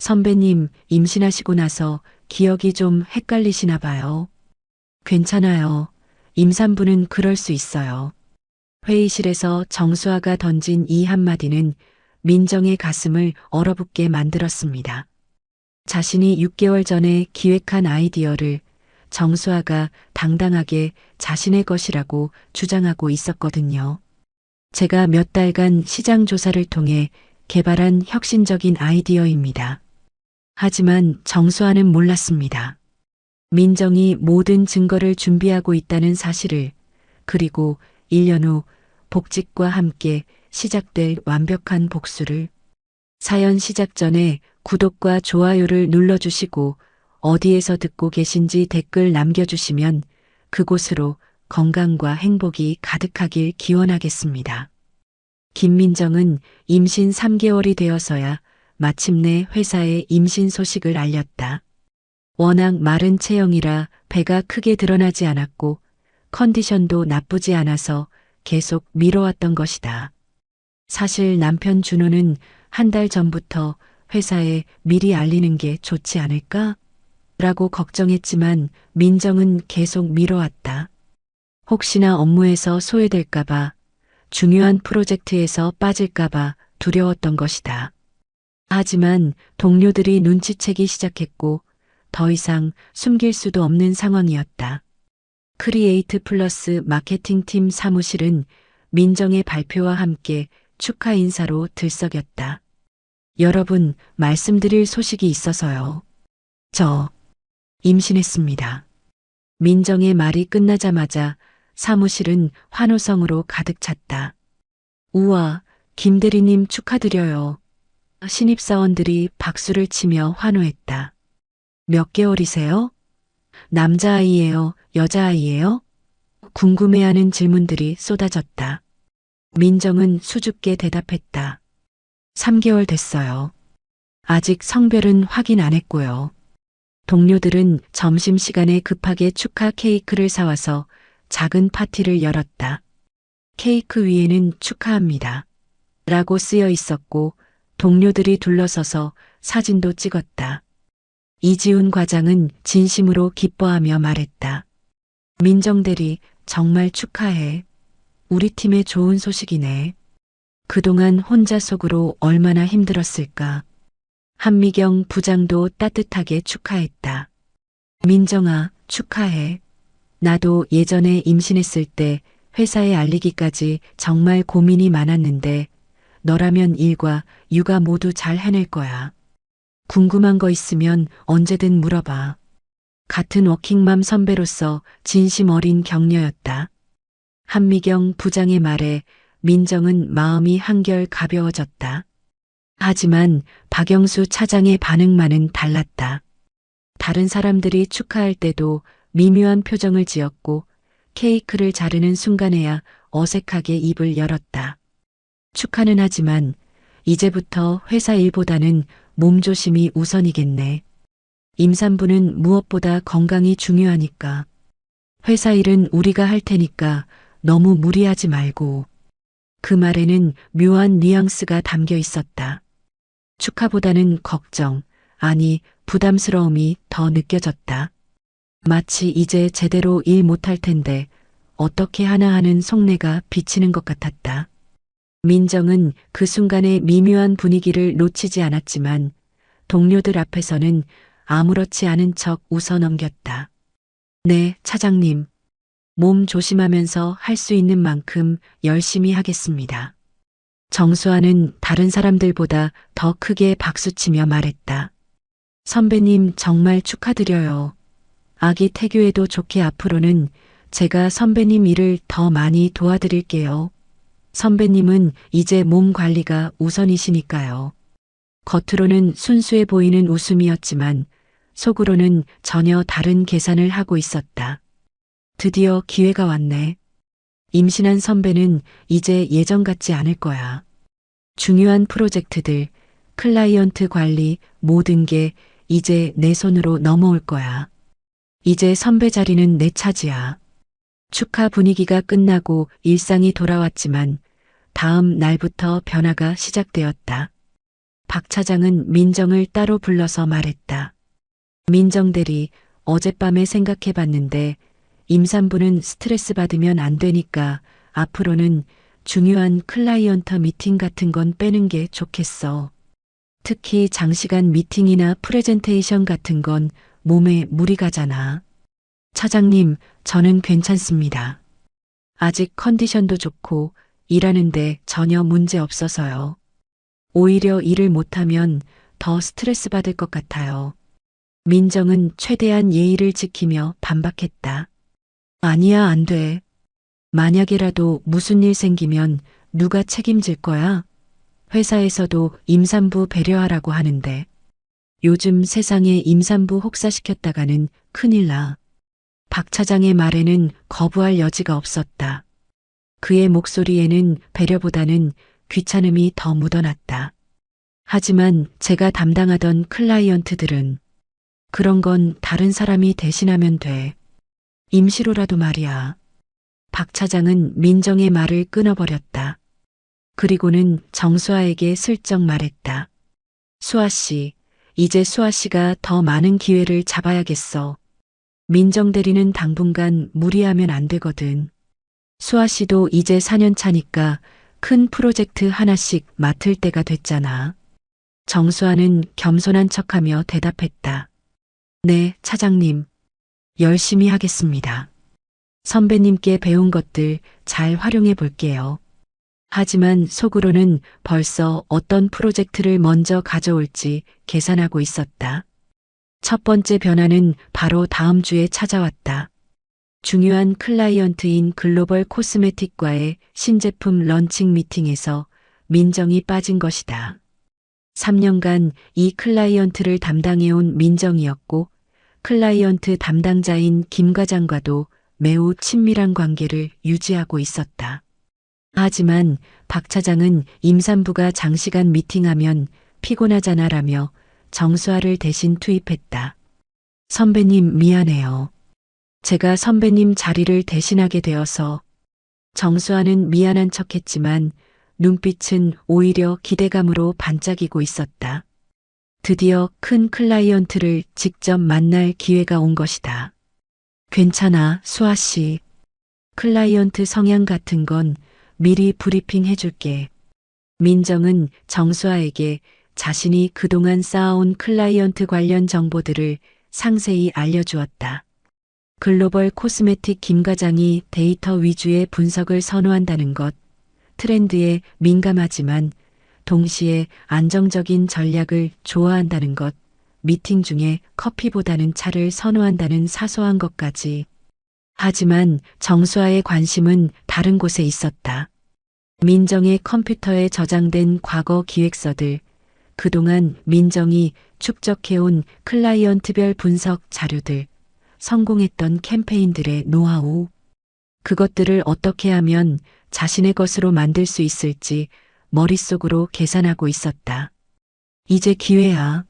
선배님, 임신하시고 나서 기억이 좀 헷갈리시나 봐요. 괜찮아요. 임산부는 그럴 수 있어요. 회의실에서 정수아가 던진 이 한마디는 민정의 가슴을 얼어붙게 만들었습니다. 자신이 6개월 전에 기획한 아이디어를 정수아가 당당하게 자신의 것이라고 주장하고 있었거든요. 제가 몇 달간 시장 조사를 통해 개발한 혁신적인 아이디어입니다. 하지만 정수아는 몰랐습니다. 민정이 모든 증거를 준비하고 있다는 사실을, 그리고 1년 후 복직과 함께 시작될 완벽한 복수를. 사연 시작 전에 구독과 좋아요를 눌러주시고 어디에서 듣고 계신지 댓글 남겨주시면 그곳으로 건강과 행복이 가득하길 기원하겠습니다. 김민정은 임신 3개월이 되어서야 마침내 회사에 임신 소식을 알렸다. 워낙 마른 체형이라 배가 크게 드러나지 않았고 컨디션도 나쁘지 않아서 계속 미뤄왔던 것이다. 사실 남편 준호는 한 달 전부터 회사에 미리 알리는 게 좋지 않을까? 라고 걱정했지만 민정은 계속 미뤄왔다. 혹시나 업무에서 소외될까봐, 중요한 프로젝트에서 빠질까봐 두려웠던 것이다. 하지만 동료들이 눈치채기 시작했고 더 이상 숨길 수도 없는 상황이었다. 크리에이트 플러스 마케팅팀 사무실은 민정의 발표와 함께 축하 인사로 들썩였다. 여러분, 말씀드릴 소식이 있어서요. 저 임신했습니다. 민정의 말이 끝나자마자 사무실은 환호성으로 가득 찼다. 우와, 김 대리님 축하드려요. 신입사원들이 박수를 치며 환호했다. 몇 개월이세요? 남자아이예요? 여자아이예요? 궁금해하는 질문들이 쏟아졌다. 민정은 수줍게 대답했다. 3개월 됐어요. 아직 성별은 확인 안 했고요. 동료들은 점심시간에 급하게 축하 케이크를 사와서 작은 파티를 열었다. 케이크 위에는 축하합니다. 라고 쓰여 있었고 동료들이 둘러서서 사진도 찍었다. 이지훈 과장은 진심으로 기뻐하며 말했다. 민정대리, 정말 축하해. 우리 팀에 좋은 소식이네. 그동안 혼자 속으로 얼마나 힘들었을까. 한미경 부장도 따뜻하게 축하했다. 민정아, 축하해. 나도 예전에 임신했을 때 회사에 알리기까지 정말 고민이 많았는데 너라면 일과 육아 모두 잘 해낼 거야. 궁금한 거 있으면 언제든 물어봐. 같은 워킹맘 선배로서 진심 어린 격려였다. 한미경 부장의 말에 민정은 마음이 한결 가벼워졌다. 하지만 박영수 차장의 반응만은 달랐다. 다른 사람들이 축하할 때도 미묘한 표정을 지었고 케이크를 자르는 순간에야 어색하게 입을 열었다. 축하는 하지만 이제부터 회사 일보다는 몸조심이 우선이겠네. 임산부는 무엇보다 건강이 중요하니까. 회사 일은 우리가 할 테니까 너무 무리하지 말고. 그 말에는 묘한 뉘앙스가 담겨 있었다. 축하보다는 걱정, 아니 부담스러움이 더 느껴졌다. 마치 이제 제대로 일 못할 텐데 어떻게 하나 하는 속내가 비치는 것 같았다. 민정은 그 순간의 미묘한 분위기를 놓치지 않았지만 동료들 앞에서는 아무렇지 않은 척 웃어 넘겼다. 네, 차장님. 몸 조심하면서 할 수 있는 만큼 열심히 하겠습니다. 정수아는 다른 사람들보다 더 크게 박수치며 말했다. 선배님 정말 축하드려요. 아기 태교에도 좋게 앞으로는 제가 선배님 일을 더 많이 도와드릴게요. 선배님은 이제 몸 관리가 우선이시니까요. 겉으로는 순수해 보이는 웃음이었지만 속으로는 전혀 다른 계산을 하고 있었다. 드디어 기회가 왔네. 임신한 선배는 이제 예전 같지 않을 거야. 중요한 프로젝트들, 클라이언트 관리, 모든 게 이제 내 손으로 넘어올 거야. 이제 선배 자리는 내 차지야. 축하 분위기가 끝나고 일상이 돌아왔지만 다음 날부터 변화가 시작되었다. 박 차장은 민정을 따로 불러서 말했다. 민정 대리, 어젯밤에 생각해봤는데 임산부는 스트레스 받으면 안 되니까 앞으로는 중요한 클라이언트 미팅 같은 건 빼는 게 좋겠어. 특히 장시간 미팅이나 프레젠테이션 같은 건 몸에 무리 가잖아. 차장님, 저는 괜찮습니다. 아직 컨디션도 좋고 일하는데 전혀 문제 없어서요. 오히려 일을 못하면 더 스트레스 받을 것 같아요. 민정은 최대한 예의를 지키며 반박했다. 아니야, 안 돼. 만약에라도 무슨 일 생기면 누가 책임질 거야? 회사에서도 임산부 배려하라고 하는데 요즘 세상에 임산부 혹사시켰다가는 큰일 나. 박 차장의 말에는 거부할 여지가 없었다. 그의 목소리에는 배려보다는 귀찮음이 더 묻어났다. 하지만 제가 담당하던 클라이언트들은 그런 건 다른 사람이 대신하면 돼. 임시로라도 말이야. 박 차장은 민정의 말을 끊어버렸다. 그리고는 정수아에게 슬쩍 말했다. 수아 씨, 이제 수아 씨가 더 많은 기회를 잡아야겠어. 민정 대리는 당분간 무리하면 안 되거든. 수아 씨도 이제 4년 차니까 큰 프로젝트 하나씩 맡을 때가 됐잖아. 정수아는 겸손한 척하며 대답했다. 네, 차장님. 열심히 하겠습니다. 선배님께 배운 것들 잘 활용해 볼게요. 하지만 속으로는 벌써 어떤 프로젝트를 먼저 가져올지 계산하고 있었다. 첫 번째 변화는 바로 다음 주에 찾아왔다. 중요한 클라이언트인 글로벌 코스메틱과의 신제품 런칭 미팅에서 민정이 빠진 것이다. 3년간 이 클라이언트를 담당해온 민정이었고 클라이언트 담당자인 김 과장과도 매우 친밀한 관계를 유지하고 있었다. 하지만 박 차장은 임산부가 장시간 미팅하면 피곤하잖아라며 정수아를 대신 투입했다. 선배님 미안해요. 제가 선배님 자리를 대신하게 되어서. 정수아는 미안한 척했지만 눈빛은 오히려 기대감으로 반짝이고 있었다. 드디어 큰 클라이언트를 직접 만날 기회가 온 것이다. 괜찮아, 수아 씨. 클라이언트 성향 같은 건 미리 브리핑 해줄게. 민정은 정수아에게 자신이 그동안 쌓아온 클라이언트 관련 정보들을 상세히 알려주었다. 글로벌 코스메틱 김 과장이 데이터 위주의 분석을 선호한다는 것, 트렌드에 민감하지만 동시에 안정적인 전략을 좋아한다는 것, 미팅 중에 커피보다는 차를 선호한다는 사소한 것까지. 하지만 정수아의 관심은 다른 곳에 있었다. 민정의 컴퓨터에 저장된 과거 기획서들, 그동안 민정이 축적해온 클라이언트별 분석 자료들, 성공했던 캠페인들의 노하우, 그것들을 어떻게 하면 자신의 것으로 만들 수 있을지 머릿속으로 계산하고 있었다. 이제 기회야.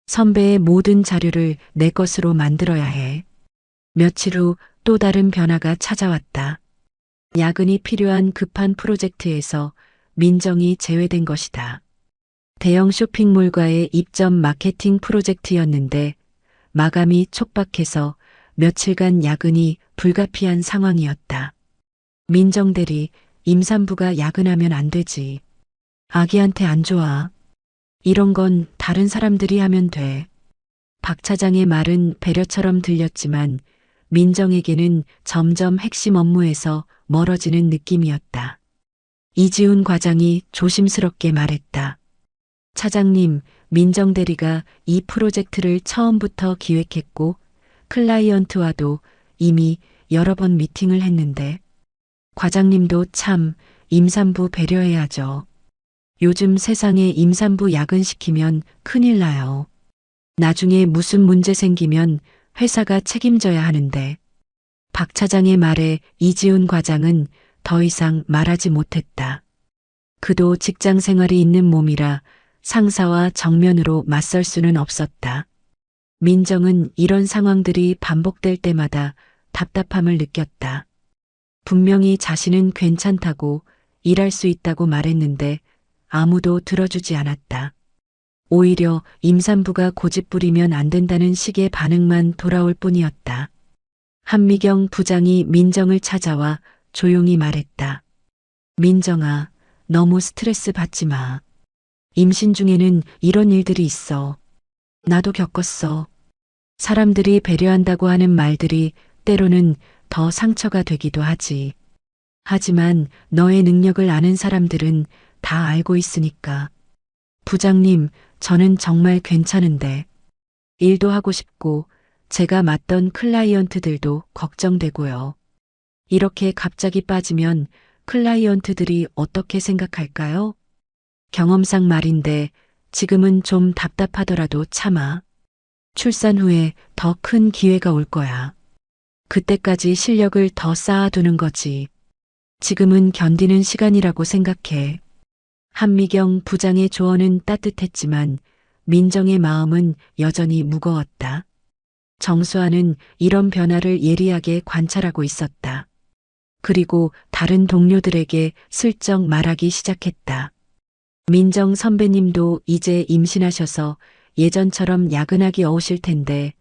선배의 모든 자료를 내 것으로 만들어야 해. 며칠 후 또 다른 변화가 찾아왔다. 야근이 필요한 급한 프로젝트에서 민정이 제외된 것이다. 대형 쇼핑몰과의 입점 마케팅 프로젝트였는데 마감이 촉박해서 며칠간 야근이 불가피한 상황이었다. 민정 대리, 임산부가 야근하면 안 되지. 아기한테 안 좋아. 이런 건 다른 사람들이 하면 돼. 박 차장의 말은 배려처럼 들렸지만 민정에게는 점점 핵심 업무에서 멀어지는 느낌이었다. 이지훈 과장이 조심스럽게 말했다. 차장님, 민정 대리가 이 프로젝트를 처음부터 기획했고 클라이언트와도 이미 여러 번 미팅을 했는데 과장님도 참 임산부 배려해야죠. 요즘 세상에 임산부 야근시키면 큰일 나요. 나중에 무슨 문제 생기면 회사가 책임져야 하는데. 박 차장의 말에 이지훈 과장은 더 이상 말하지 못했다. 그도 직장 생활이 있는 몸이라 상사와 정면으로 맞설 수는 없었다. 민정은 이런 상황들이 반복될 때마다 답답함을 느꼈다. 분명히 자신은 괜찮다고 일할 수 있다고 말했는데 아무도 들어주지 않았다. 오히려 임산부가 고집부리면 안 된다는 식의 반응만 돌아올 뿐이었다. 한미경 부장이 민정을 찾아와 조용히 말했다. 민정아, 너무 스트레스 받지 마. 임신 중에는 이런 일들이 있어. 나도 겪었어. 사람들이 배려한다고 하는 말들이 때로는 더 상처가 되기도 하지. 하지만 너의 능력을 아는 사람들은 다 알고 있으니까. 부장님, 저는 정말 괜찮은데. 일도 하고 싶고, 제가 맡던 클라이언트들도 걱정되고요. 이렇게 갑자기 빠지면 클라이언트들이 어떻게 생각할까요? 경험상 말인데 지금은 좀 답답하더라도 참아. 출산 후에 더 큰 기회가 올 거야. 그때까지 실력을 더 쌓아두는 거지. 지금은 견디는 시간이라고 생각해. 한미경 부장의 조언은 따뜻했지만 민정의 마음은 여전히 무거웠다. 정수아는 이런 변화를 예리하게 관찰하고 있었다. 그리고 다른 동료들에게 슬쩍 말하기 시작했다. 민정 선배님도 이제 임신하셔서 예전처럼 야근하기 어우실 텐데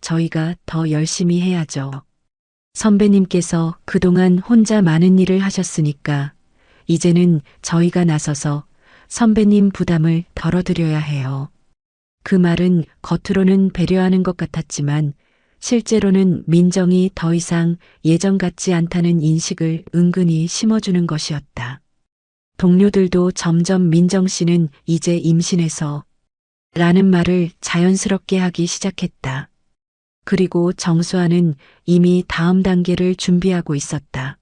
저희가 더 열심히 해야죠. 선배님께서 그동안 혼자 많은 일을 하셨으니까 이제는 저희가 나서서 선배님 부담을 덜어드려야 해요. 그 말은 겉으로는 배려하는 것 같았지만 실제로는 민정이 더 이상 예전 같지 않다는 인식을 은근히 심어주는 것이었다. 동료들도 점점 민정 씨는 이제 임신해서 라는 말을 자연스럽게 하기 시작했다. 그리고 정수아는 이미 다음 단계를 준비하고 있었다.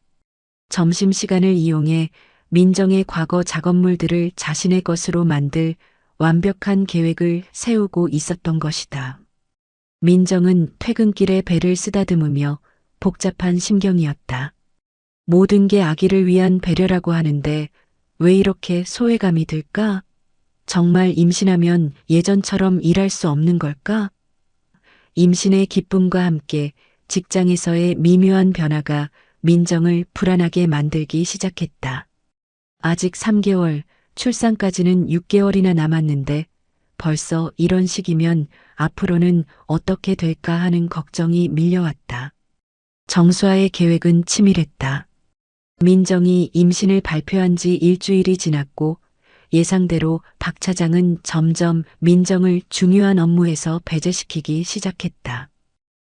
점심시간을 이용해 민정의 과거 작업물들을 자신의 것으로 만들 완벽한 계획을 세우고 있었던 것이다. 민정은 퇴근길에 배를 쓰다듬으며 복잡한 심경이었다. 모든 게 아기를 위한 배려라고 하는데 왜 이렇게 소외감이 들까? 정말 임신하면 예전처럼 일할 수 없는 걸까? 임신의 기쁨과 함께 직장에서의 미묘한 변화가 민정을 불안하게 만들기 시작했다. 아직 3개월, 출산까지는 6개월이나 남았는데 벌써 이런 시기면 앞으로는 어떻게 될까 하는 걱정이 밀려왔다. 정수아의 계획은 치밀했다. 민정이 임신을 발표한 지 일주일이 지났고 예상대로 박 차장은 점점 민정을 중요한 업무에서 배제시키기 시작했다.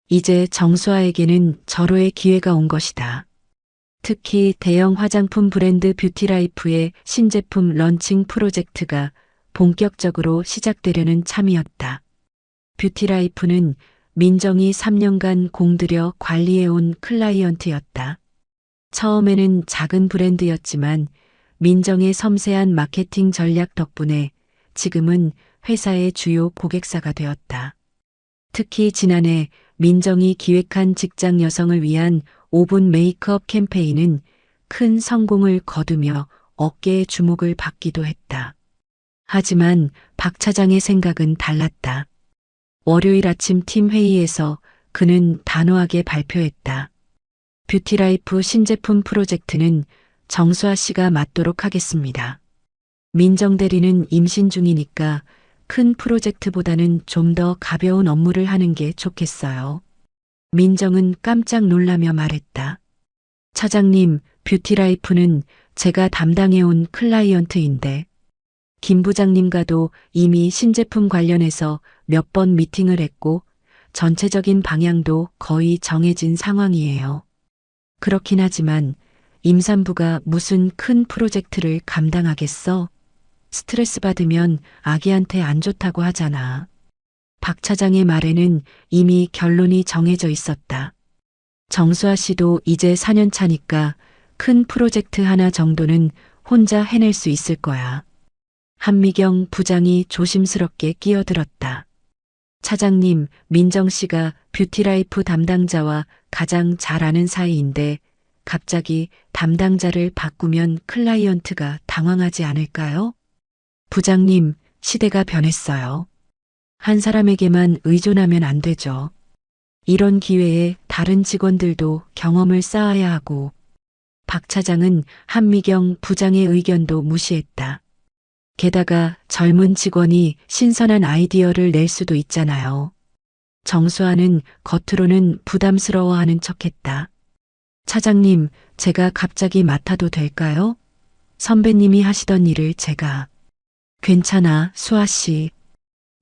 이제 정수아에게는 절호의 기회가 온 것이다. 특히 대형 화장품 브랜드 뷰티라이프의 신제품 런칭 프로젝트가 본격적으로 시작되려는 참이었다. 뷰티라이프는 민정이 3년간 공들여 관리해온 클라이언트였다. 처음에는 작은 브랜드였지만 민정의 섬세한 마케팅 전략 덕분에 지금은 회사의 주요 고객사가 되었다. 특히 지난해 민정이 기획한 직장 여성을 위한 5분 메이크업 캠페인은 큰 성공을 거두며 업계의 주목을 받기도 했다. 하지만 박 차장의 생각은 달랐다. 월요일 아침 팀 회의에서 그는 단호하게 발표했다. 뷰티라이프 신제품 프로젝트는 정수아 씨가 맡도록 하겠습니다. 민정 대리는 임신 중이니까 큰 프로젝트보다는 좀 더 가벼운 업무를 하는 게 좋겠어요. 민정은 깜짝 놀라며 말했다. 차장님, 뷰티라이프는 제가 담당해온 클라이언트인데 김 부장님과도 이미 신제품 관련해서 몇 번 미팅을 했고 전체적인 방향도 거의 정해진 상황이에요. 그렇긴 하지만 임산부가 무슨 큰 프로젝트를 감당하겠어? 스트레스 받으면 아기한테 안 좋다고 하잖아. 박 차장의 말에는 이미 결론이 정해져 있었다. 정수아 씨도 이제 4년 차니까 큰 프로젝트 하나 정도는 혼자 해낼 수 있을 거야. 한미경 부장이 조심스럽게 끼어들었다. 차장님, 민정 씨가 뷰티라이프 담당자와 가장 잘 아는 사이인데 갑자기 담당자를 바꾸면 클라이언트가 당황하지 않을까요? 부장님, 시대가 변했어요. 한 사람에게만 의존하면 안 되죠. 이런 기회에 다른 직원들도 경험을 쌓아야 하고 박 차장은 한미경 부장의 의견도 무시했다. 게다가 젊은 직원이 신선한 아이디어를 낼 수도 있잖아요. 정수아는 겉으로는 부담스러워하는 척했다. 차장님, 제가 갑자기 맡아도 될까요? 선배님이 하시던 일을 제가. 괜찮아, 수아 씨.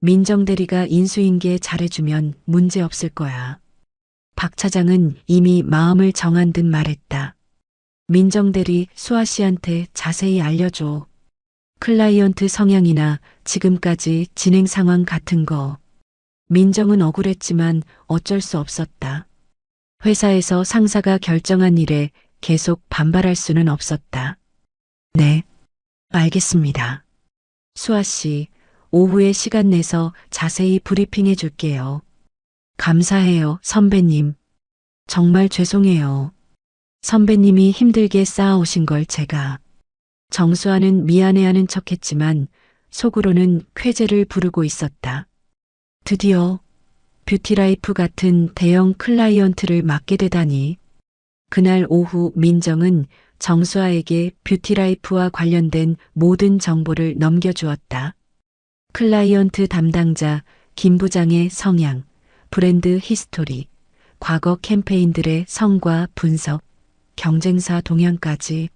민정 대리가 인수인계 잘해주면 문제 없을 거야. 박 차장은 이미 마음을 정한 듯 말했다. 민정 대리, 수아 씨한테 자세히 알려줘. 클라이언트 성향이나 지금까지 진행 상황 같은 거. 민정은 억울했지만 어쩔 수 없었다. 회사에서 상사가 결정한 일에 계속 반발할 수는 없었다. 네, 알겠습니다. 수아 씨, 오후에 시간 내서 자세히 브리핑해 줄게요. 감사해요, 선배님. 정말 죄송해요. 선배님이 힘들게 쌓아오신 걸 제가. 정수아는 미안해하는 척했지만 속으로는 쾌재를 부르고 있었다. 드디어 뷰티라이프 같은 대형 클라이언트를 맡게 되다니. 그날 오후 민정은 정수아에게 뷰티라이프와 관련된 모든 정보를 넘겨주었다. 클라이언트 담당자 김 부장의 성향, 브랜드 히스토리, 과거 캠페인들의 성과 분석, 경쟁사 동향까지.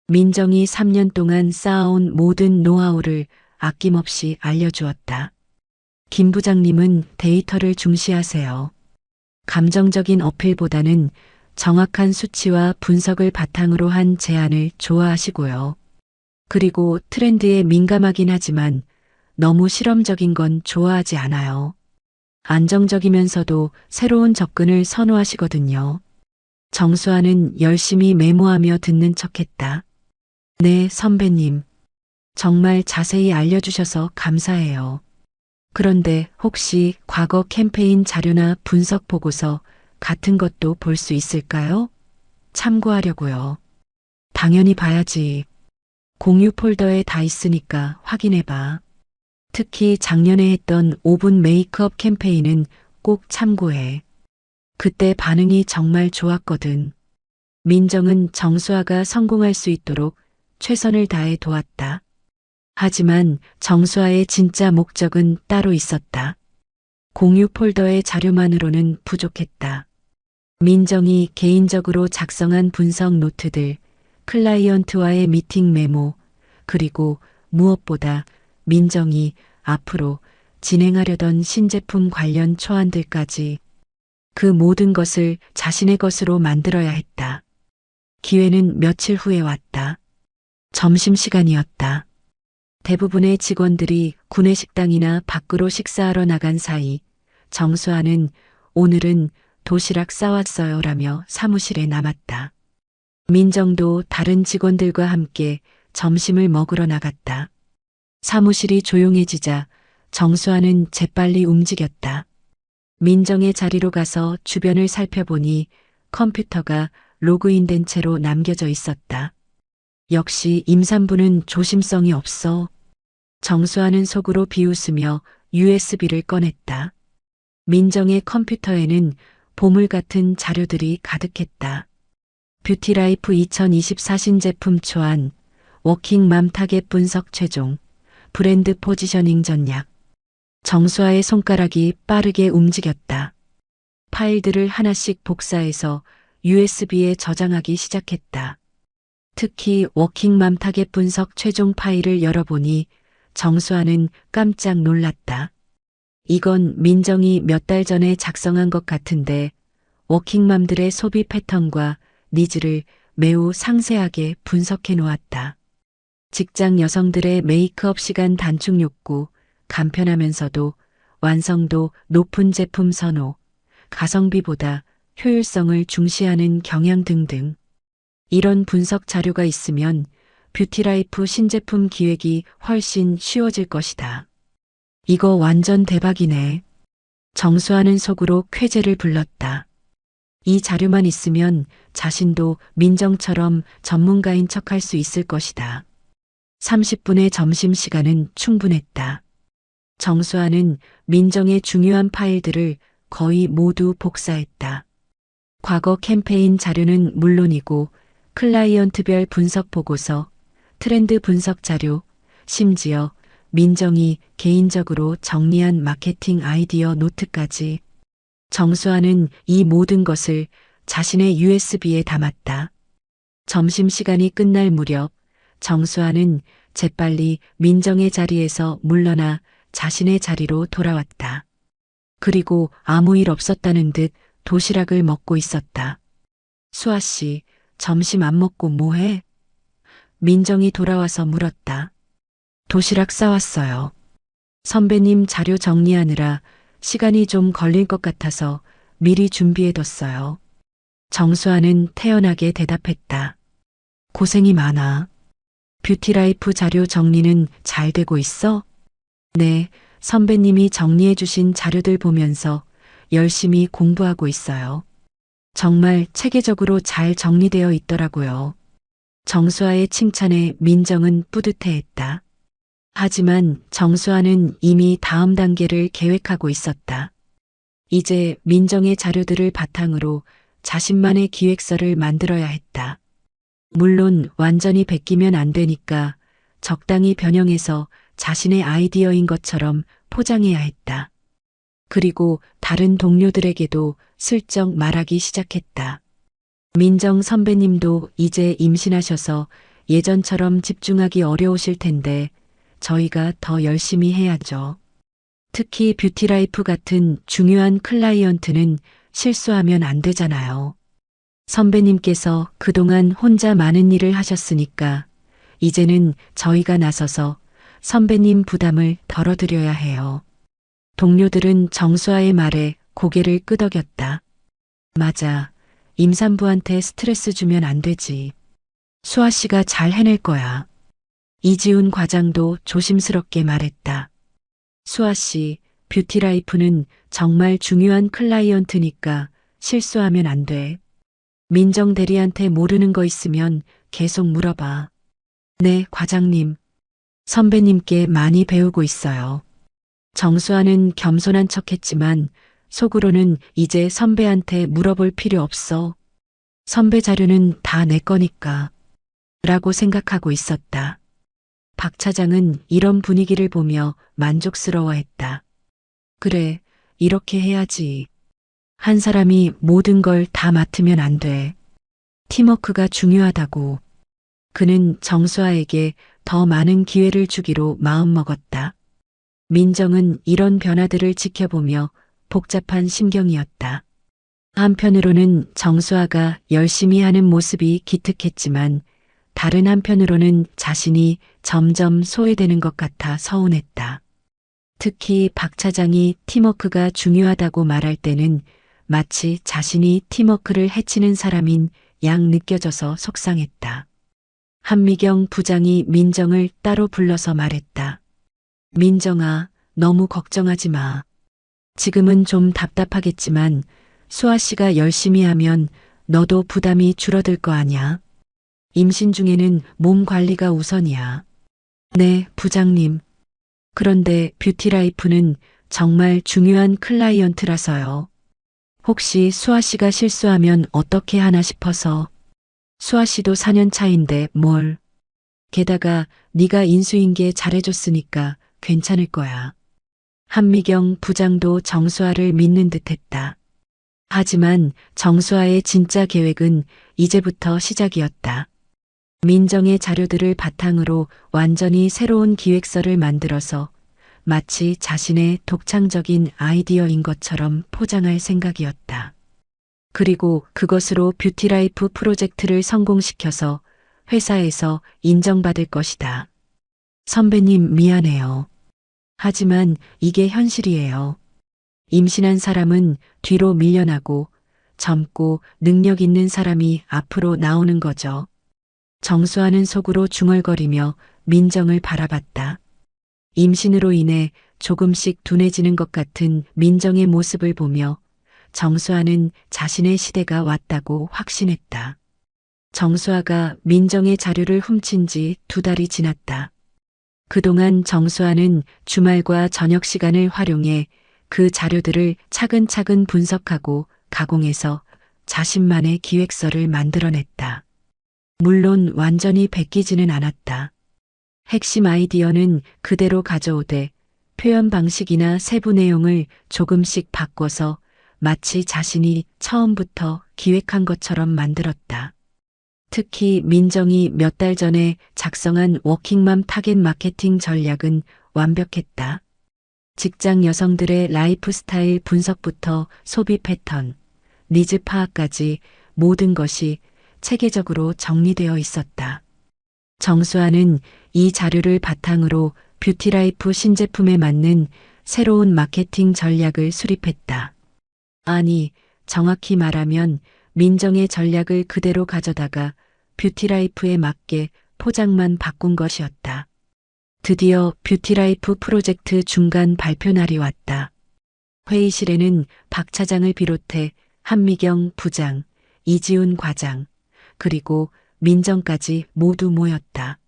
민정이 3년 동안 쌓아온 모든 노하우를 아낌없이 알려주었다. 김 부장님은 데이터를 중시하세요. 감정적인 어필보다는 정확한 수치와 분석을 바탕으로 한 제안을 좋아하시고요. 그리고 트렌드에 민감하긴 하지만 너무 실험적인 건 좋아하지 않아요. 안정적이면서도 새로운 접근을 선호하시거든요. 정수아는 열심히 메모하며 듣는 척했다. 네, 선배님. 정말 자세히 알려주셔서 감사해요. 그런데 혹시 과거 캠페인 자료나 분석 보고서 같은 것도 볼 수 있을까요? 참고하려고요. 당연히 봐야지. 공유 폴더에 다 있으니까 확인해봐. 특히 작년에 했던 5분 메이크업 캠페인은 꼭 참고해. 그때 반응이 정말 좋았거든. 민정은 정수아가 성공할 수 있도록 최선을 다해 도왔다. 하지만 정수아의 진짜 목적은 따로 있었다. 공유 폴더의 자료만으로는 부족했다. 민정이 개인적으로 작성한 분석 노트들, 클라이언트와의 미팅 메모, 그리고 무엇보다 민정이 앞으로 진행하려던 신제품 관련 초안들까지 그 모든 것을 자신의 것으로 만들어야 했다. 기회는 며칠 후에 왔다. 점심시간이었다. 대부분의 직원들이 구내식당이나 밖으로 식사하러 나간 사이 정수아는 오늘은 도시락 싸왔어요 라며 사무실에 남았다. 민정도 다른 직원들과 함께 점심을 먹으러 나갔다. 사무실이 조용해지자 정수아는 재빨리 움직였다. 민정의 자리로 가서 주변을 살펴보니 컴퓨터가 로그인된 채로 남겨져 있었다. 역시 임산부는 조심성이 없어. 정수아는 속으로 비웃으며 USB를 꺼냈다. 민정의 컴퓨터에는 보물 같은 자료들이 가득했다. 뷰티라이프 2024 신제품 초안, 워킹맘 타겟 분석 최종, 브랜드 포지셔닝 전략. 정수아의 손가락이 빠르게 움직였다. 파일들을 하나씩 복사해서 USB에 저장하기 시작했다. 특히 워킹맘 타겟 분석 최종 파일을 열어보니 정수아는 깜짝 놀랐다. 이건 민정이 몇 달 전에 작성한 것 같은데 워킹맘들의 소비 패턴과 니즈를 매우 상세하게 분석해 놓았다. 직장 여성들의 메이크업 시간 단축 욕구, 간편하면서도 완성도 높은 제품 선호, 가성비보다 효율성을 중시하는 경향 등등. 이런 분석 자료가 있으면 뷰티라이프 신제품 기획이 훨씬 쉬워질 것이다. 이거 완전 대박이네. 정수아는 속으로 쾌재를 불렀다. 이 자료만 있으면 자신도 민정처럼 전문가인 척할 수 있을 것이다. 30분의 점심시간은 충분했다. 정수아는 민정의 중요한 파일들을 거의 모두 복사했다. 과거 캠페인 자료는 물론이고 클라이언트별 분석 보고서, 트렌드 분석 자료, 심지어 민정이 개인적으로 정리한 마케팅 아이디어 노트까지. 정수아는 이 모든 것을 자신의 USB에 담았다. 점심시간이 끝날 무렵 정수아는 재빨리 민정의 자리에서 물러나 자신의 자리로 돌아왔다. 그리고 아무 일 없었다는 듯 도시락을 먹고 있었다. 수아 씨, 점심 안 먹고 뭐 해? 민정이 돌아와서 물었다. 도시락 싸왔어요. 선배님 자료 정리하느라 시간이 좀 걸릴 것 같아서 미리 준비해뒀어요. 정수아는 태연하게 대답했다. 고생이 많아. 뷰티라이프 자료 정리는 잘 되고 있어? 네, 선배님이 정리해주신 자료들 보면서 열심히 공부하고 있어요. 정말 체계적으로 잘 정리되어 있더라고요. 정수아의 칭찬에 민정은 뿌듯해했다. 하지만 정수아는 이미 다음 단계를 계획하고 있었다. 이제 민정의 자료들을 바탕으로 자신만의 기획서를 만들어야 했다. 물론 완전히 베끼면 안 되니까 적당히 변형해서 자신의 아이디어인 것처럼 포장해야 했다. 그리고 다른 동료들에게도 슬쩍 말하기 시작했다. 민정 선배님도 이제 임신하셔서 예전처럼 집중하기 어려우실 텐데 저희가 더 열심히 해야죠. 특히 뷰티라이프 같은 중요한 클라이언트는 실수하면 안 되잖아요. 선배님께서 그동안 혼자 많은 일을 하셨으니까 이제는 저희가 나서서 선배님 부담을 덜어드려야 해요. 동료들은 정수아의 말에 고개를 끄덕였다. 맞아. 임산부한테 스트레스 주면 안 되지. 수아 씨가 잘 해낼 거야. 이지훈 과장도 조심스럽게 말했다. 수아 씨, 뷰티라이프는 정말 중요한 클라이언트니까 실수하면 안 돼. 민정 대리한테 모르는 거 있으면 계속 물어봐. 네, 과장님. 선배님께 많이 배우고 있어요. 정수아는 겸손한 척했지만 속으로는 이제 선배한테 물어볼 필요 없어. 선배 자료는 다 내 거니까. 라고 생각하고 있었다. 박 차장은 이런 분위기를 보며 만족스러워했다. 그래, 이렇게 해야지. 한 사람이 모든 걸 다 맡으면 안 돼. 팀워크가 중요하다고. 그는 정수아에게 더 많은 기회를 주기로 마음먹었다. 민정은 이런 변화들을 지켜보며 복잡한 심경이었다. 한편으로는 정수아가 열심히 하는 모습이 기특했지만 다른 한편으로는 자신이 점점 소외되는 것 같아 서운했다. 특히 박 차장이 팀워크가 중요하다고 말할 때는 마치 자신이 팀워크를 해치는 사람인 양 느껴져서 속상했다. 한미경 부장이 민정을 따로 불러서 말했다. 민정아, 너무 걱정하지 마. 지금은 좀 답답하겠지만 수아 씨가 열심히 하면 너도 부담이 줄어들 거 아냐. 임신 중에는 몸 관리가 우선이야. 네, 부장님. 그런데 뷰티라이프는 정말 중요한 클라이언트라서요. 혹시 수아 씨가 실수하면 어떻게 하나 싶어서. 수아 씨도 4년 차인데 뭘. 게다가 네가 인수인계 잘해줬으니까 괜찮을 거야. 한미경 부장도 정수아를 믿는 듯했다. 하지만 정수아의 진짜 계획은 이제부터 시작이었다. 민정의 자료들을 바탕으로 완전히 새로운 기획서를 만들어서 마치 자신의 독창적인 아이디어인 것처럼 포장할 생각이었다. 그리고 그것으로 뷰티라이프 프로젝트를 성공시켜서 회사에서 인정받을 것이다. 선배님 미안해요. 하지만 이게 현실이에요. 임신한 사람은 뒤로 밀려나고 젊고 능력 있는 사람이 앞으로 나오는 거죠. 정수아는 속으로 중얼거리며 민정을 바라봤다. 임신으로 인해 조금씩 둔해지는 것 같은 민정의 모습을 보며 정수아는 자신의 시대가 왔다고 확신했다. 정수아가 민정의 자료를 훔친 지 2달이 지났다. 그동안 정수아는 주말과 저녁 시간을 활용해 그 자료들을 차근차근 분석하고 가공해서 자신만의 기획서를 만들어냈다. 물론 완전히 베끼지는 않았다. 핵심 아이디어는 그대로 가져오되 표현 방식이나 세부 내용을 조금씩 바꿔서 마치 자신이 처음부터 기획한 것처럼 만들었다. 특히 민정이 몇 달 전에 작성한 워킹맘 타겟 마케팅 전략은 완벽했다. 직장 여성들의 라이프 스타일 분석부터 소비 패턴, 니즈 파악까지 모든 것이 체계적으로 정리되어 있었다. 정수아는 이 자료를 바탕으로 뷰티라이프 신제품에 맞는 새로운 마케팅 전략을 수립했다. 아니, 정확히 말하면 민정의 전략을 그대로 가져다가 뷰티라이프에 맞게 포장만 바꾼 것이었다. 드디어 뷰티라이프 프로젝트 중간 발표 날이 왔다. 회의실에는 박 차장을 비롯해 한미경 부장, 이지훈 과장, 그리고 민정까지 모두 모였다.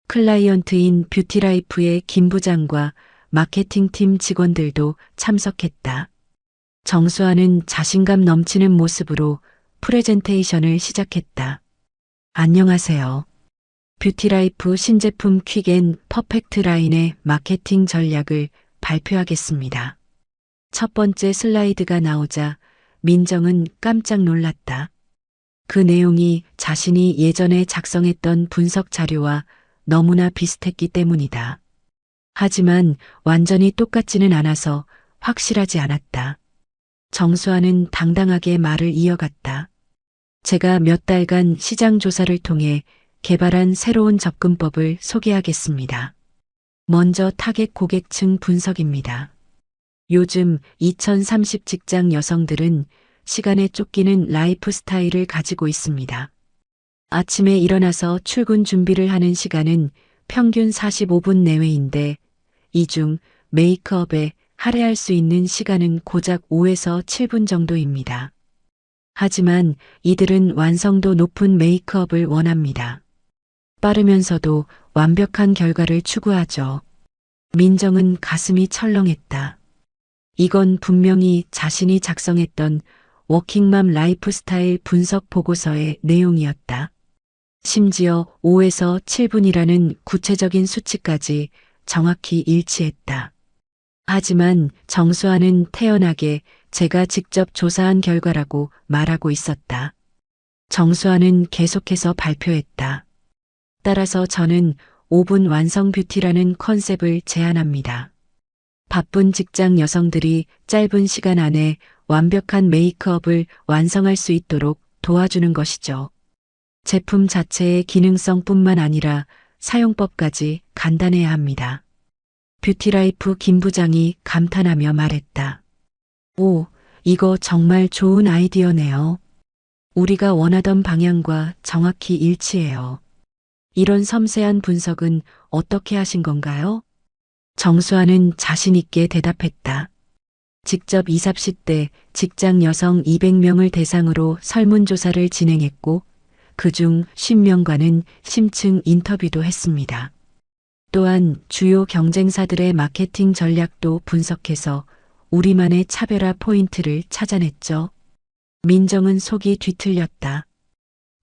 클라이언트인 뷰티라이프의 김 부장과 마케팅팀 직원들도 참석했다. 정수아는 자신감 넘치는 모습으로 프레젠테이션을 시작했다. 안녕하세요. 뷰티라이프 신제품 퀵앤 퍼펙트 라인의 마케팅 전략을 발표하겠습니다. 첫 번째 슬라이드가 나오자 민정은 깜짝 놀랐다. 그 내용이 자신이 예전에 작성했던 분석 자료와 너무나 비슷했기 때문이다. 하지만 완전히 똑같지는 않아서 확실하지 않았다. 정수아는 당당하게 말을 이어갔다. 제가 몇 달간 시장 조사를 통해 개발한 새로운 접근법을 소개하겠습니다. 먼저 타겟 고객층 분석입니다. 요즘 2030 직장 여성들은 시간에 쫓기는 라이프 스타일을 가지고 있습니다. 아침에 일어나서 출근 준비를 하는 시간은 평균 45분 내외인데 이 중 메이크업에 할애할 수 있는 시간은 고작 5에서 7분 정도입니다. 하지만 이들은 완성도 높은 메이크업을 원합니다. 빠르면서도 완벽한 결과를 추구하죠. 민정은 가슴이 철렁했다. 이건 분명히 자신이 작성했던 워킹맘 라이프 스타일 분석 보고서의 내용이었다. 심지어 5에서 7분이라는 구체적인 수치까지 정확히 일치했다. 하지만 정수아는 태연하게 제가 직접 조사한 결과라고 말하고 있었다. 정수아는 계속해서 발표했다. 따라서 저는 5분 완성 뷰티라는 컨셉을 제안합니다. 바쁜 직장 여성들이 짧은 시간 안에 완벽한 메이크업을 완성할 수 있도록 도와주는 것이죠. 제품 자체의 기능성뿐만 아니라 사용법까지 간단해야 합니다. 뷰티라이프 김 부장이 감탄하며 말했다. 오, 이거 정말 좋은 아이디어네요. 우리가 원하던 방향과 정확히 일치해요. 이런 섬세한 분석은 어떻게 하신 건가요? 정수아는 자신 있게 대답했다. 직접 20, 30대 직장 여성 200명을 대상으로 설문조사를 진행했고 그중 10명과는 심층 인터뷰도 했습니다. 또한 주요 경쟁사들의 마케팅 전략도 분석해서 우리만의 차별화 포인트를 찾아냈죠. 민정은 속이 뒤틀렸다.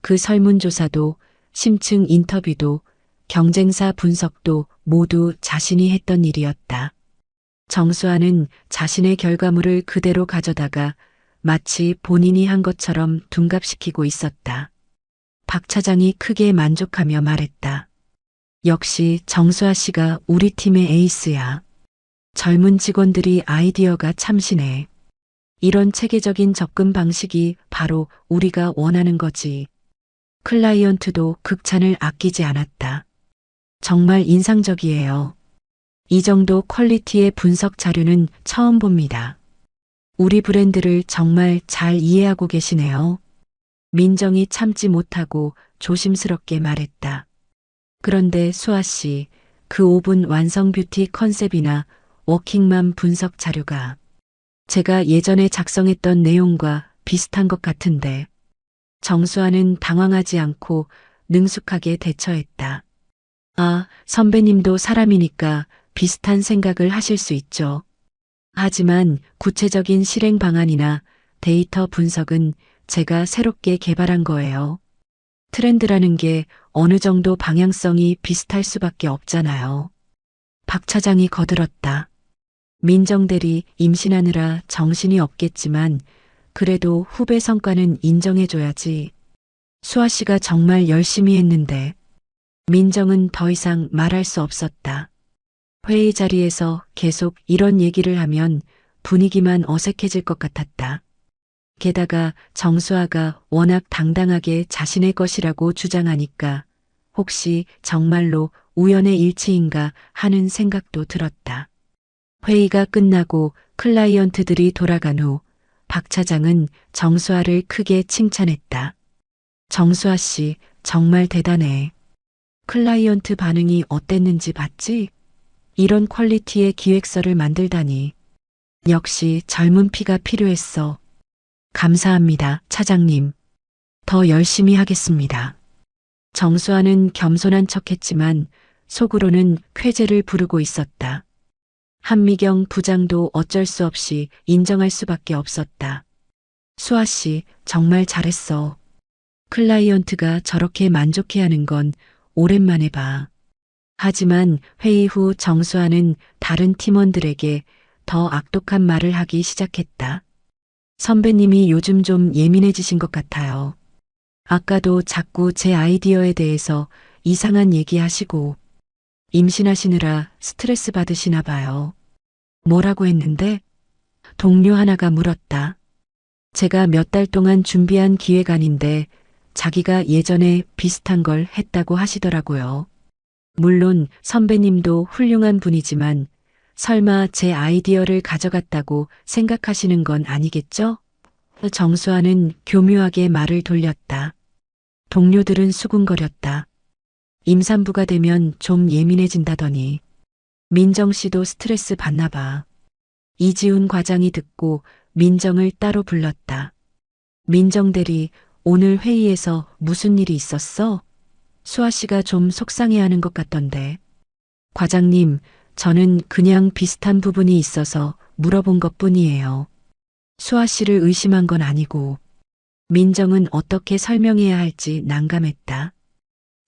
그 설문조사도 심층 인터뷰도 경쟁사 분석도 모두 자신이 했던 일이었다. 정수아는 자신의 결과물을 그대로 가져다가 마치 본인이 한 것처럼 둔갑시키고 있었다. 박 차장이 크게 만족하며 말했다. 역시 정수아 씨가 우리 팀의 에이스야. 젊은 직원들이 아이디어가 참신해. 이런 체계적인 접근 방식이 바로 우리가 원하는 거지. 클라이언트도 극찬을 아끼지 않았다. 정말 인상적이에요. 이 정도 퀄리티의 분석 자료는 처음 봅니다. 우리 브랜드를 정말 잘 이해하고 계시네요. 민정이 참지 못하고 조심스럽게 말했다. 그런데 수아 씨, 그 5분 완성 뷰티 컨셉이나 워킹맘 분석 자료가 제가 예전에 작성했던 내용과 비슷한 것 같은데. 정수아는 당황하지 않고 능숙하게 대처했다. 아, 선배님도 사람이니까 비슷한 생각을 하실 수 있죠. 하지만 구체적인 실행 방안이나 데이터 분석은 제가 새롭게 개발한 거예요. 트렌드라는 게 어느 정도 방향성이 비슷할 수밖에 없잖아요. 박 차장이 거들었다. 민정 대리 임신하느라 정신이 없겠지만 그래도 후배 성과는 인정해줘야지. 수아 씨가 정말 열심히 했는데. 민정은 더 이상 말할 수 없었다. 회의 자리에서 계속 이런 얘기를 하면 분위기만 어색해질 것 같았다. 게다가 정수아가 워낙 당당하게 자신의 것이라고 주장하니까 혹시 정말로 우연의 일치인가 하는 생각도 들었다. 회의가 끝나고 클라이언트들이 돌아간 후 박 차장은 정수아를 크게 칭찬했다. 정수아 씨 정말 대단해. 클라이언트 반응이 어땠는지 봤지? 이런 퀄리티의 기획서를 만들다니. 역시 젊은 피가 필요했어. 감사합니다, 차장님. 더 열심히 하겠습니다. 정수아는 겸손한 척했지만 속으로는 쾌재를 부르고 있었다. 한미경 부장도 어쩔 수 없이 인정할 수밖에 없었다. 수아 씨, 정말 잘했어. 클라이언트가 저렇게 만족해하는 건 오랜만에 봐. 하지만 회의 후 정수아는 다른 팀원들에게 더 악독한 말을 하기 시작했다. 선배님이 요즘 좀 예민해지신 것 같아요. 아까도 자꾸 제 아이디어에 대해서 이상한 얘기하시고 임신하시느라 스트레스 받으시나 봐요. 뭐라고 했는데? 동료 하나가 물었다. 제가 몇 달 동안 준비한 기획안인데 자기가 예전에 비슷한 걸 했다고 하시더라고요. 물론 선배님도 훌륭한 분이지만 설마 제 아이디어를 가져갔다고 생각하시는 건 아니겠죠? 정수아는 교묘하게 말을 돌렸다. 동료들은 수군거렸다. 임산부가 되면 좀 예민해진다더니. 민정 씨도 스트레스 받나 봐. 이지훈 과장이 듣고 민정을 따로 불렀다. 민정 대리, 오늘 회의에서 무슨 일이 있었어? 수아 씨가 좀 속상해하는 것 같던데. 과장님, 저는 그냥 비슷한 부분이 있어서 물어본 것뿐이에요. 수아 씨를 의심한 건 아니고. 민정은 어떻게 설명해야 할지 난감했다.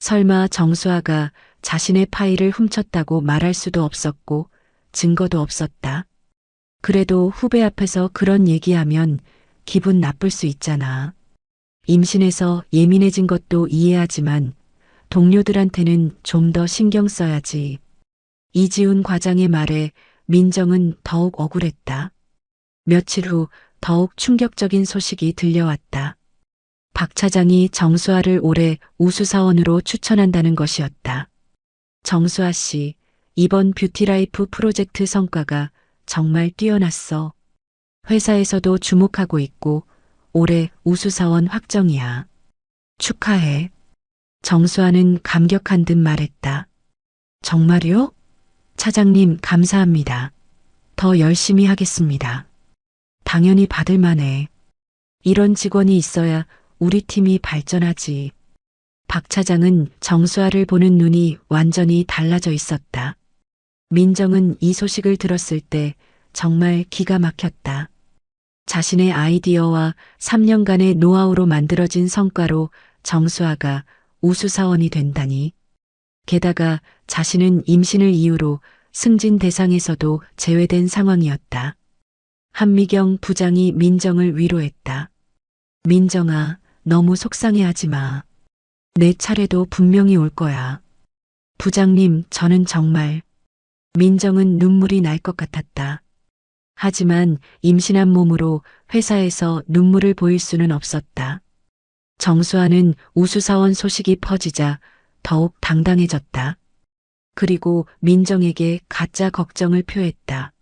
설마 정수아가 자신의 파일을 훔쳤다고 말할 수도 없었고 증거도 없었다. 그래도 후배 앞에서 그런 얘기하면 기분 나쁠 수 있잖아. 임신해서 예민해진 것도 이해하지만 동료들한테는 좀 더 신경 써야지. 이지훈 과장의 말에 민정은 더욱 억울했다. 며칠 후 더욱 충격적인 소식이 들려왔다. 박 차장이 정수아를 올해 우수사원으로 추천한다는 것이었다. 정수아 씨, 이번 뷰티라이프 프로젝트 성과가 정말 뛰어났어. 회사에서도 주목하고 있고 올해 우수사원 확정이야. 축하해. 정수아는 감격한 듯 말했다. 정말요? 차장님 감사합니다. 더 열심히 하겠습니다. 당연히 받을 만해. 이런 직원이 있어야 우리 팀이 발전하지. 박 차장은 정수아를 보는 눈이 완전히 달라져 있었다. 민정은 이 소식을 들었을 때 정말 기가 막혔다. 자신의 아이디어와 3년간의 노하우로 만들어진 성과로 정수아가 우수사원이 된다니. 게다가 자신은 임신을 이유로 승진 대상에서도 제외된 상황이었다. 한미경 부장이 민정을 위로했다. 민정아, 너무 속상해하지 마. 내 차례도 분명히 올 거야. 부장님, 저는 정말. 민정은 눈물이 날 것 같았다. 하지만 임신한 몸으로 회사에서 눈물을 보일 수는 없었다. 정수아는 우수사원 소식이 퍼지자 더욱 당당해졌다. 그리고 민정에게 가짜 걱정을 표했다.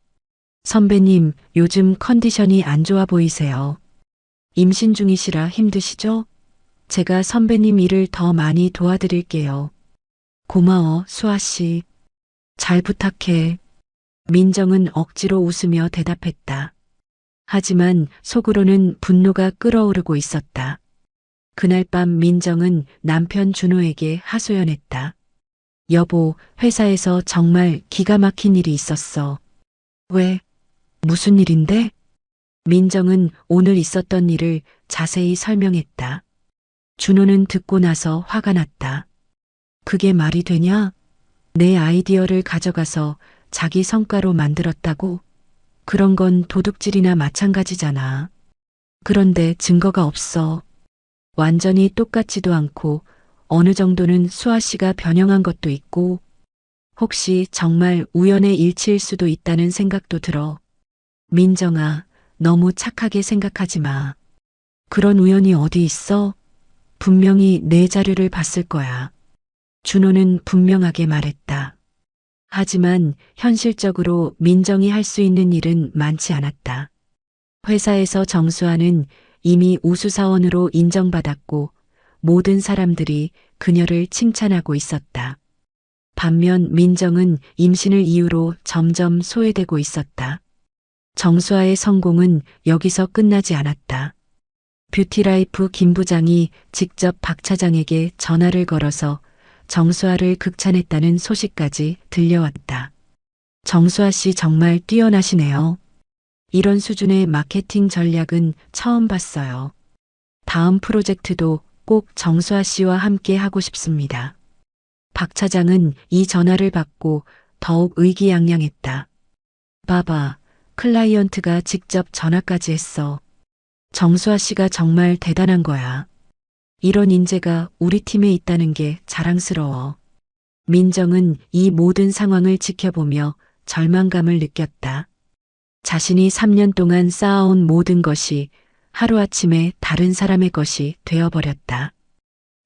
선배님, 요즘 컨디션이 안 좋아 보이세요. 임신 중이시라 힘드시죠? 제가 선배님 일을 더 많이 도와드릴게요. 고마워, 수아 씨. 잘 부탁해. 민정은 억지로 웃으며 대답했다. 하지만 속으로는 분노가 끓어오르고 있었다. 그날 밤 민정은 남편 준호에게 하소연했다. 여보, 회사에서 정말 기가 막힌 일이 있었어. 왜? 무슨 일인데? 민정은 오늘 있었던 일을 자세히 설명했다. 준호는 듣고 나서 화가 났다. 그게 말이 되냐? 내 아이디어를 가져가서 자기 성과로 만들었다고? 그런 건 도둑질이나 마찬가지잖아. 그런데 증거가 없어. 완전히 똑같지도 않고 어느 정도는 수아 씨가 변형한 것도 있고 혹시 정말 우연의 일치일 수도 있다는 생각도 들어. 민정아, 너무 착하게 생각하지 마. 그런 우연이 어디 있어? 분명히 내 자료를 봤을 거야. 준호는 분명하게 말했다. 하지만 현실적으로 민정이 할 수 있는 일은 많지 않았다. 회사에서 정수아는 이미 우수사원으로 인정받았고 모든 사람들이 그녀를 칭찬하고 있었다. 반면 민정은 임신을 이유로 점점 소외되고 있었다. 정수아의 성공은 여기서 끝나지 않았다. 뷰티라이프 김 부장이 직접 박 차장에게 전화를 걸어서 정수아를 극찬했다는 소식까지 들려왔다. 정수아 씨 정말 뛰어나시네요. 이런 수준의 마케팅 전략은 처음 봤어요. 다음 프로젝트도 꼭 정수아 씨와 함께 하고 싶습니다. 박 차장은 이 전화를 받고 더욱 의기양양했다. 봐봐, 클라이언트가 직접 전화까지 했어. 정수아 씨가 정말 대단한 거야. 이런 인재가 우리 팀에 있다는 게 자랑스러워. 민정은 이 모든 상황을 지켜보며 절망감을 느꼈다. 자신이 3년 동안 쌓아온 모든 것이 하루아침에 다른 사람의 것이 되어버렸다.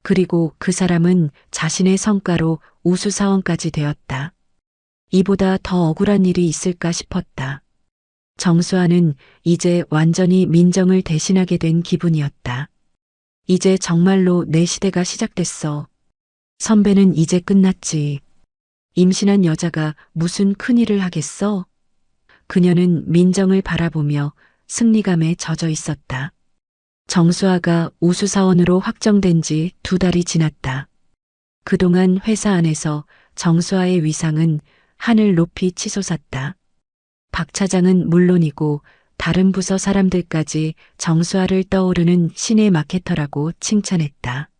그리고 그 사람은 자신의 성과로 우수사원까지 되었다. 이보다 더 억울한 일이 있을까 싶었다. 정수아는 이제 완전히 민정을 대신하게 된 기분이었다. 이제 정말로 내 시대가 시작됐어. 선배는 이제 끝났지. 임신한 여자가 무슨 큰일을 하겠어? 그녀는 민정을 바라보며 승리감에 젖어 있었다. 정수아가 우수사원으로 확정된 지 2달이 지났다. 그동안 회사 안에서 정수아의 위상은 하늘 높이 치솟았다. 박 차장은 물론이고 다른 부서 사람들까지 정수아를 떠오르는 신의 마케터라고 칭찬했다.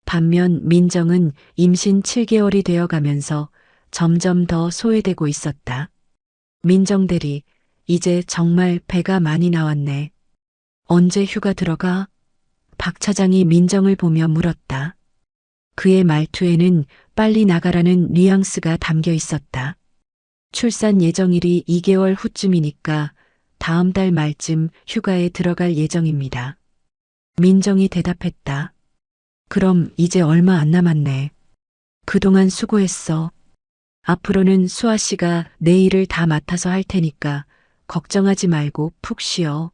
반면 민정은 임신 7개월이 되어가면서 점점 더 소외되고 있었다. 민정 대리, 이제 정말 배가 많이 나왔네. 언제 휴가 들어가? 박 차장이 민정을 보며 물었다. 그의 말투에는 빨리 나가라는 뉘앙스가 담겨 있었다. 출산 예정일이 2개월 후쯤이니까 다음 달 말쯤 휴가에 들어갈 예정입니다. 민정이 대답했다. 그럼 이제 얼마 안 남았네. 그동안 수고했어. 앞으로는 수아 씨가 내 일을 다 맡아서 할 테니까 걱정하지 말고 푹 쉬어.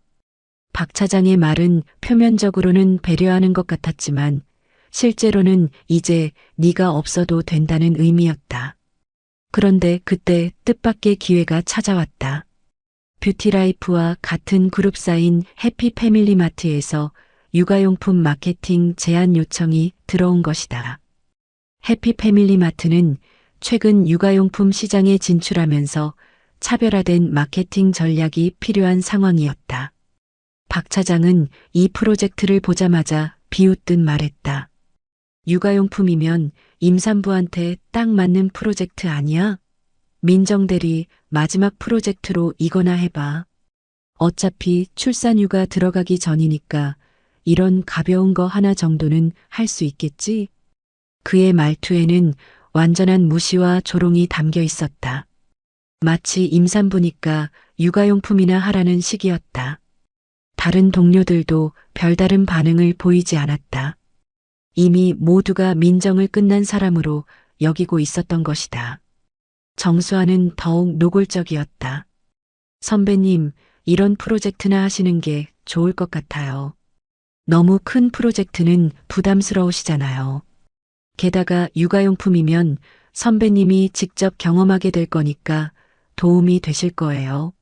박 차장의 말은 표면적으로는 배려하는 것 같았지만 실제로는 이제 네가 없어도 된다는 의미였다. 그런데 그때 뜻밖의 기회가 찾아왔다. 뷰티라이프와 같은 그룹사인 해피패밀리마트에서 육아용품 마케팅 제안 요청이 들어온 것이다. 해피패밀리마트는 최근 육아용품 시장에 진출하면서 차별화된 마케팅 전략이 필요한 상황이었다. 박 차장은 이 프로젝트를 보자마자 비웃듯 말했다. 육아용품이면 임산부한테 딱 맞는 프로젝트 아니야? 민정 대리 마지막 프로젝트로 이거나 해봐. 어차피 출산휴가 들어가기 전이니까 이런 가벼운 거 하나 정도는 할 수 있겠지? 그의 말투에는 완전한 무시와 조롱이 담겨 있었다. 마치 임산부니까 육아용품이나 하라는 식이었다. 다른 동료들도 별다른 반응을 보이지 않았다. 이미 모두가 민정을 끝난 사람으로 여기고 있었던 것이다. 정수아는 더욱 노골적이었다. 선배님, 이런 프로젝트나 하시는 게 좋을 것 같아요. 너무 큰 프로젝트는 부담스러우시잖아요. 게다가 육아용품이면 선배님이 직접 경험하게 될 거니까 도움이 되실 거예요.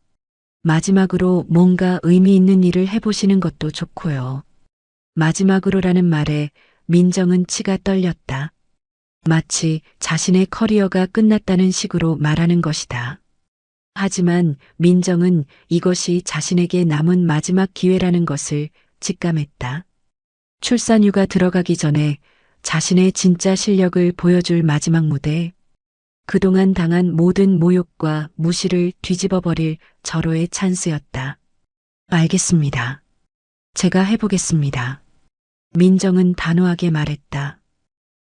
마지막으로 뭔가 의미 있는 일을 해보시는 것도 좋고요. 마지막으로라는 말에 민정은 치가 떨렸다. 마치 자신의 커리어가 끝났다는 식으로 말하는 것이다. 하지만 민정은 이것이 자신에게 남은 마지막 기회라는 것을 직감했다. 출산휴가 들어가기 전에 자신의 진짜 실력을 보여줄 마지막 무대. 그동안 당한 모든 모욕과 무시를 뒤집어 버릴 절호의 찬스였다. 알겠습니다. 제가 해보겠습니다. 민정은 단호하게 말했다.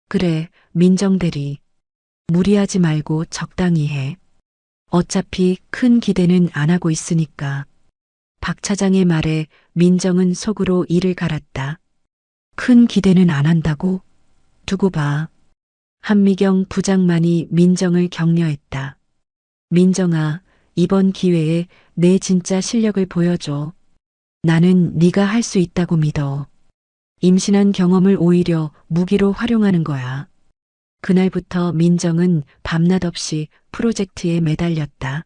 그래, 민정 대리. 무리하지 말고 적당히 해. 어차피 큰 기대는 안 하고 있으니까. 박 차장의 말에 민정은 속으로 이를 갈았다. 큰 기대는 안 한다고? 두고 봐. 한미경 부장만이 민정을 격려했다. 민정아, 이번 기회에 내 진짜 실력을 보여줘. 나는 네가 할 수 있다고 믿어. 임신한 경험을 오히려 무기로 활용하는 거야. 그날부터 민정은 밤낮 없이 프로젝트에 매달렸다.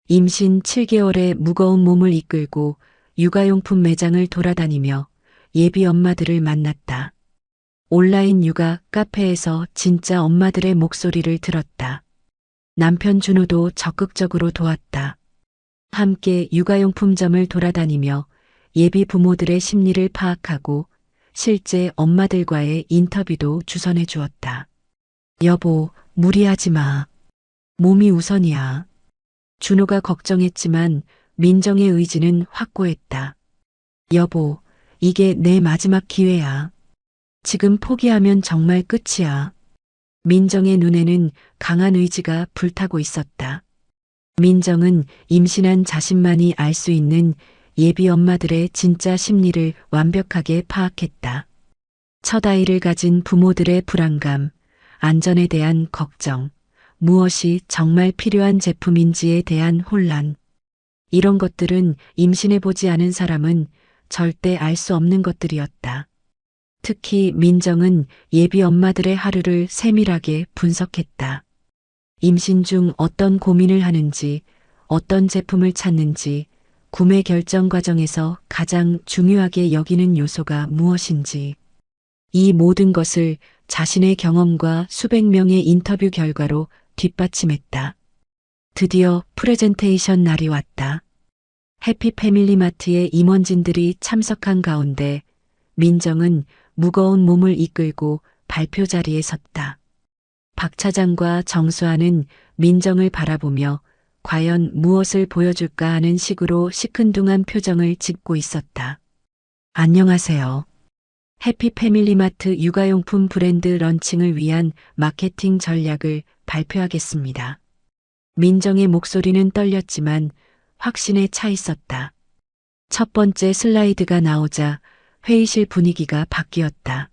임신 7개월의 무거운 몸을 이끌고 육아용품 매장을 돌아다니며 예비 엄마들을 만났다. 온라인 육아 카페에서 진짜 엄마들의 목소리를 들었다. 남편 준호도 적극적으로 도왔다. 함께 육아용품점을 돌아다니며 예비 부모들의 심리를 파악하고 실제 엄마들과의 인터뷰도 주선해 주었다. 여보, 무리하지 마. 몸이 우선이야. 준호가 걱정했지만 민정의 의지는 확고했다. 여보, 이게 내 마지막 기회야. 지금 포기하면 정말 끝이야. 민정의 눈에는 강한 의지가 불타고 있었다. 민정은 임신한 자신만이 알 수 있는 예비 엄마들의 진짜 심리를 완벽하게 파악했다. 첫 아이를 가진 부모들의 불안감, 안전에 대한 걱정, 무엇이 정말 필요한 제품인지에 대한 혼란. 이런 것들은 임신해보지 않은 사람은 절대 알 수 없는 것들이었다. 특히 민정은 예비 엄마들의 하루를 세밀하게 분석했다. 임신 중 어떤 고민을 하는지, 어떤 제품을 찾는지, 구매 결정 과정에서 가장 중요하게 여기는 요소가 무엇인지. 이 모든 것을 자신의 경험과 수백 명의 인터뷰 결과로 뒷받침했다. 드디어 프레젠테이션 날이 왔다. 해피패밀리마트의 임원진들이 참석한 가운데 민정은 무거운 몸을 이끌고 발표 자리에 섰다. 박 차장과 정수아는 민정을 바라보며 과연 무엇을 보여줄까 하는 식으로 시큰둥한 표정을 짓고 있었다. 안녕하세요. 해피패밀리마트 육아용품 브랜드 런칭을 위한 마케팅 전략을 발표하겠습니다. 민정의 목소리는 떨렸지만 확신에 차 있었다. 첫 번째 슬라이드가 나오자 회의실 분위기가 바뀌었다.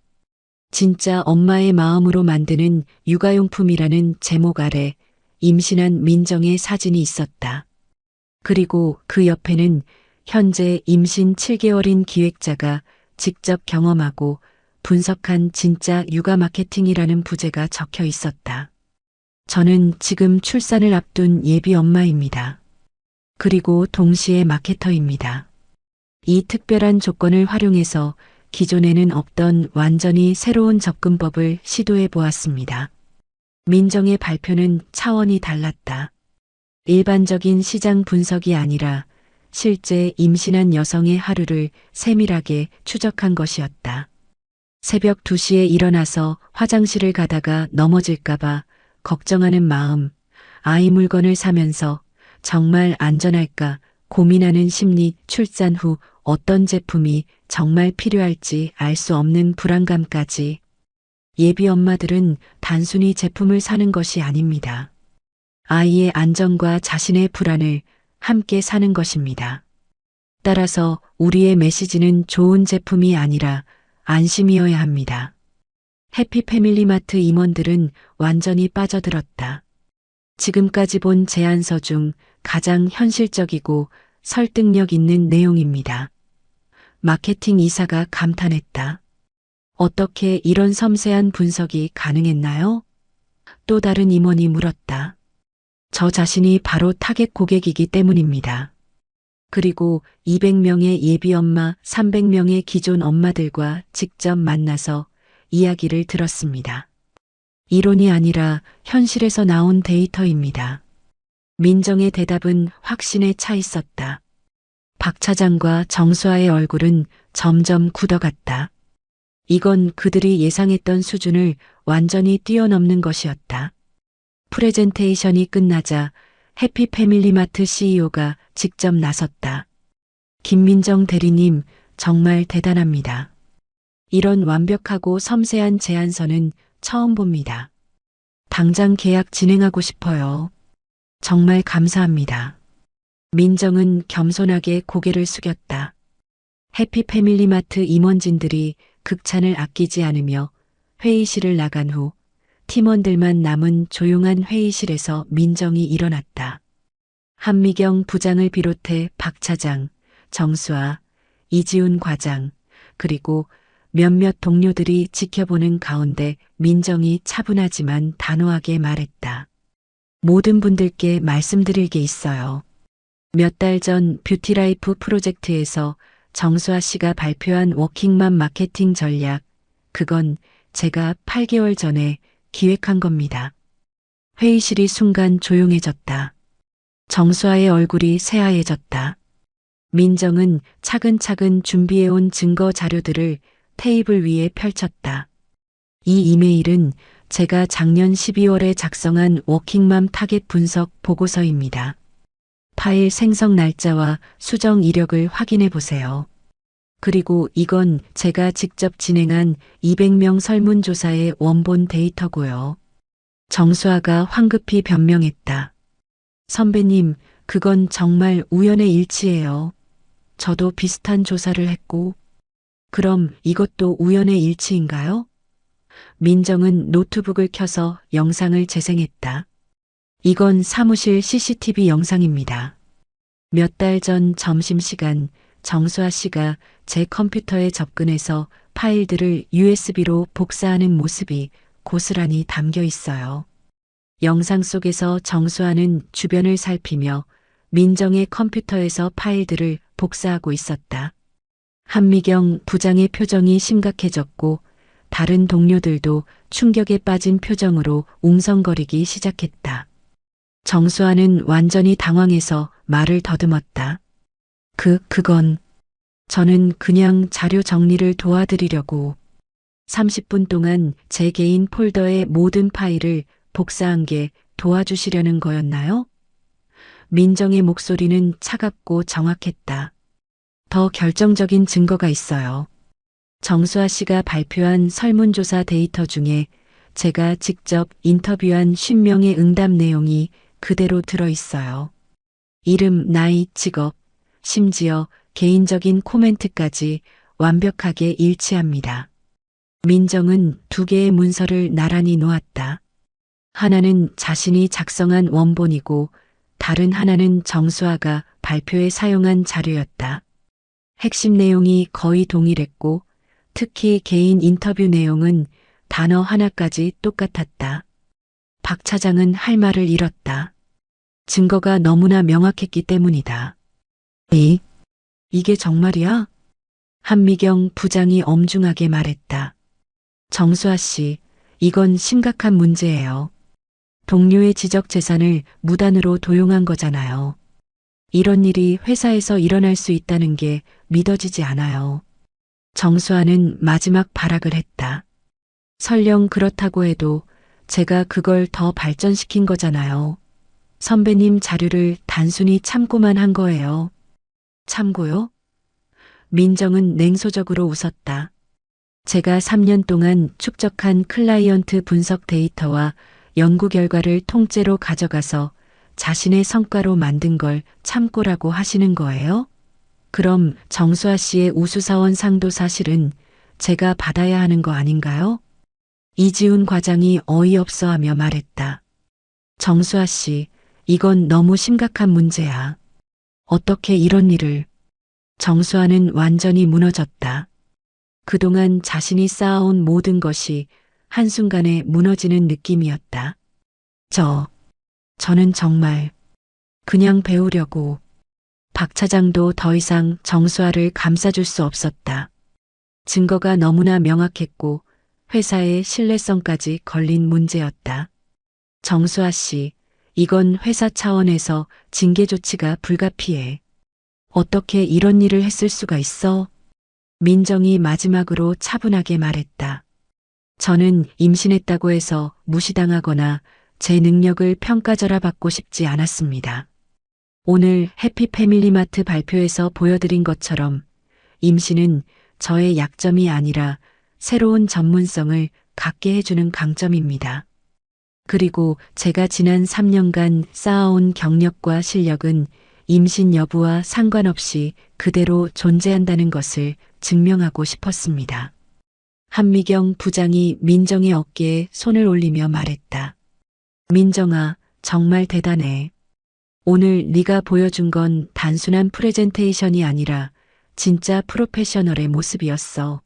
진짜 엄마의 마음으로 만드는 육아용품이라는 제목 아래 임신한 민정의 사진이 있었다. 그리고 그 옆에는 현재 임신 7개월인 기획자가 직접 경험하고 분석한 진짜 육아 마케팅이라는 부제가 적혀 있었다. 저는 지금 출산을 앞둔 예비 엄마입니다. 그리고 동시에 마케터입니다. 이 특별한 조건을 활용해서 기존에는 없던 완전히 새로운 접근법을 시도해 보았습니다. 민정의 발표는 차원이 달랐다. 일반적인 시장 분석이 아니라 실제 임신한 여성의 하루를 세밀하게 추적한 것이었다. 새벽 2시에 일어나서 화장실을 가다가 넘어질까봐 걱정하는 마음, 아이 물건을 사면서 정말 안전할까 고민하는 심리, 출산 후 어떤 제품이 정말 필요할지 알 수 없는 불안감까지. 예비 엄마들은 단순히 제품을 사는 것이 아닙니다. 아이의 안전과 자신의 불안을 함께 사는 것입니다. 따라서 우리의 메시지는 좋은 제품이 아니라 안심이어야 합니다. 해피패밀리마트 임원들은 완전히 빠져들었다. 지금까지 본 제안서 중 가장 현실적이고 설득력 있는 내용입니다. 마케팅 이사가 감탄했다. 어떻게 이런 섬세한 분석이 가능했나요? 또 다른 임원이 물었다. 저 자신이 바로 타겟 고객이기 때문입니다. 그리고 200명의 예비 엄마, 300명의 기존 엄마들과 직접 만나서 이야기를 들었습니다. 이론이 아니라 현실에서 나온 데이터입니다. 민정의 대답은 확신에 차 있었다. 박 차장과 정수아의 얼굴은 점점 굳어갔다. 이건 그들이 예상했던 수준을 완전히 뛰어넘는 것이었다. 프레젠테이션이 끝나자 해피패밀리마트 CEO가 직접 나섰다. 김민정 대리님, 정말 대단합니다. 이런 완벽하고 섬세한 제안서는 처음 봅니다. 당장 계약 진행하고 싶어요. 정말 감사합니다. 민정은 겸손하게 고개를 숙였다. 해피패밀리마트 임원진들이 극찬을 아끼지 않으며 회의실을 나간 후 팀원들만 남은 조용한 회의실에서 민정이 일어났다. 한미경 부장을 비롯해 박 차장, 정수아, 이지훈 과장, 그리고 몇몇 동료들이 지켜보는 가운데 민정이 차분하지만 단호하게 말했다. 모든 분들께 말씀드릴 게 있어요. 몇 달 전 뷰티라이프 프로젝트에서 정수아 씨가 발표한 워킹맘 마케팅 전략, 그건 제가 8개월 전에 기획한 겁니다. 회의실이 순간 조용해졌다. 정수아의 얼굴이 새하얘졌다. 민정은 차근차근 준비해온 증거 자료들을 테이블 위에 펼쳤다. 이 이메일은 제가 작년 12월에 작성한 워킹맘 타겟 분석 보고서입니다. 파일 생성 날짜와 수정 이력을 확인해 보세요. 그리고 이건 제가 직접 진행한 200명 설문조사의 원본 데이터고요. 정수아가 황급히 변명했다. 선배님, 그건 정말 우연의 일치예요. 저도 비슷한 조사를 했고. 그럼 이것도 우연의 일치인가요? 민정은 노트북을 켜서 영상을 재생했다. 이건 사무실 CCTV 영상입니다. 몇 달 전 점심시간 정수아 씨가 제 컴퓨터에 접근해서 파일들을 USB로 복사하는 모습이 고스란히 담겨 있어요. 영상 속에서 정수아는 주변을 살피며 민정의 컴퓨터에서 파일들을 복사하고 있었다. 한미경 부장의 표정이 심각해졌고 다른 동료들도 충격에 빠진 표정으로 웅성거리기 시작했다. 정수아는 완전히 당황해서 말을 더듬었다. 그건 저는 그냥 자료 정리를 도와드리려고 30분 동안 제 개인 폴더의 모든 파일을 복사한 게 도와주시려는 거였나요? 민정의 목소리는 차갑고 정확했다. 더 결정적인 증거가 있어요. 정수아 씨가 발표한 설문조사 데이터 중에 제가 직접 인터뷰한 50명의 응답 내용이 그대로 들어 있어요. 이름, 나이, 직업, 심지어 개인적인 코멘트까지 완벽하게 일치합니다. 민정은 2개의 문서를 나란히 놓았다. 하나는 자신이 작성한 원본이고 다른 하나는 정수아가 발표에 사용한 자료였다. 핵심 내용이 거의 동일했고 특히 개인 인터뷰 내용은 단어 하나까지 똑같았다. 박 차장은 할 말을 잃었다. 증거가 너무나 명확했기 때문이다. 이게 정말이야? 한미경 부장이 엄중하게 말했다. 정수아 씨, 이건 심각한 문제예요. 동료의 지적 재산을 무단으로 도용한 거잖아요. 이런 일이 회사에서 일어날 수 있다는 게 믿어지지 않아요. 정수아는 마지막 발악을 했다. 설령 그렇다고 해도 제가 그걸 더 발전시킨 거잖아요. 선배님 자료를 단순히 참고만 한 거예요. 참고요? 민정은 냉소적으로 웃었다. 제가 3년 동안 축적한 클라이언트 분석 데이터와 연구 결과를 통째로 가져가서 자신의 성과로 만든 걸 참고라고 하시는 거예요? 그럼 정수아 씨의 우수사원 상도 사실은 제가 받아야 하는 거 아닌가요? 이지훈 과장이 어이없어하며 말했다. 정수아 씨, 이건 너무 심각한 문제야. 어떻게 이런 일을... 정수아는 완전히 무너졌다. 그동안 자신이 쌓아온 모든 것이 한순간에 무너지는 느낌이었다. 저는 정말 그냥 배우려고. 박 차장도 더 이상 정수아를 감싸줄 수 없었다. 증거가 너무나 명확했고 회사의 신뢰성까지 걸린 문제였다. 정수아 씨, 이건 회사 차원에서 징계 조치가 불가피해. 어떻게 이런 일을 했을 수가 있어? 민정이 마지막으로 차분하게 말했다. 저는 임신했다고 해서 무시당하거나 제 능력을 평가절하받고 싶지 않았습니다. 오늘 해피패밀리마트 발표에서 보여드린 것처럼 임신은 저의 약점이 아니라 새로운 전문성을 갖게 해주는 강점입니다. 그리고 제가 지난 3년간 쌓아온 경력과 실력은 임신 여부와 상관없이 그대로 존재한다는 것을 증명하고 싶었습니다. 한미경 부장이 민정의 어깨에 손을 올리며 말했다. 민정아, 정말 대단해. 오늘 네가 보여준 건 단순한 프레젠테이션이 아니라 진짜 프로페셔널의 모습이었어.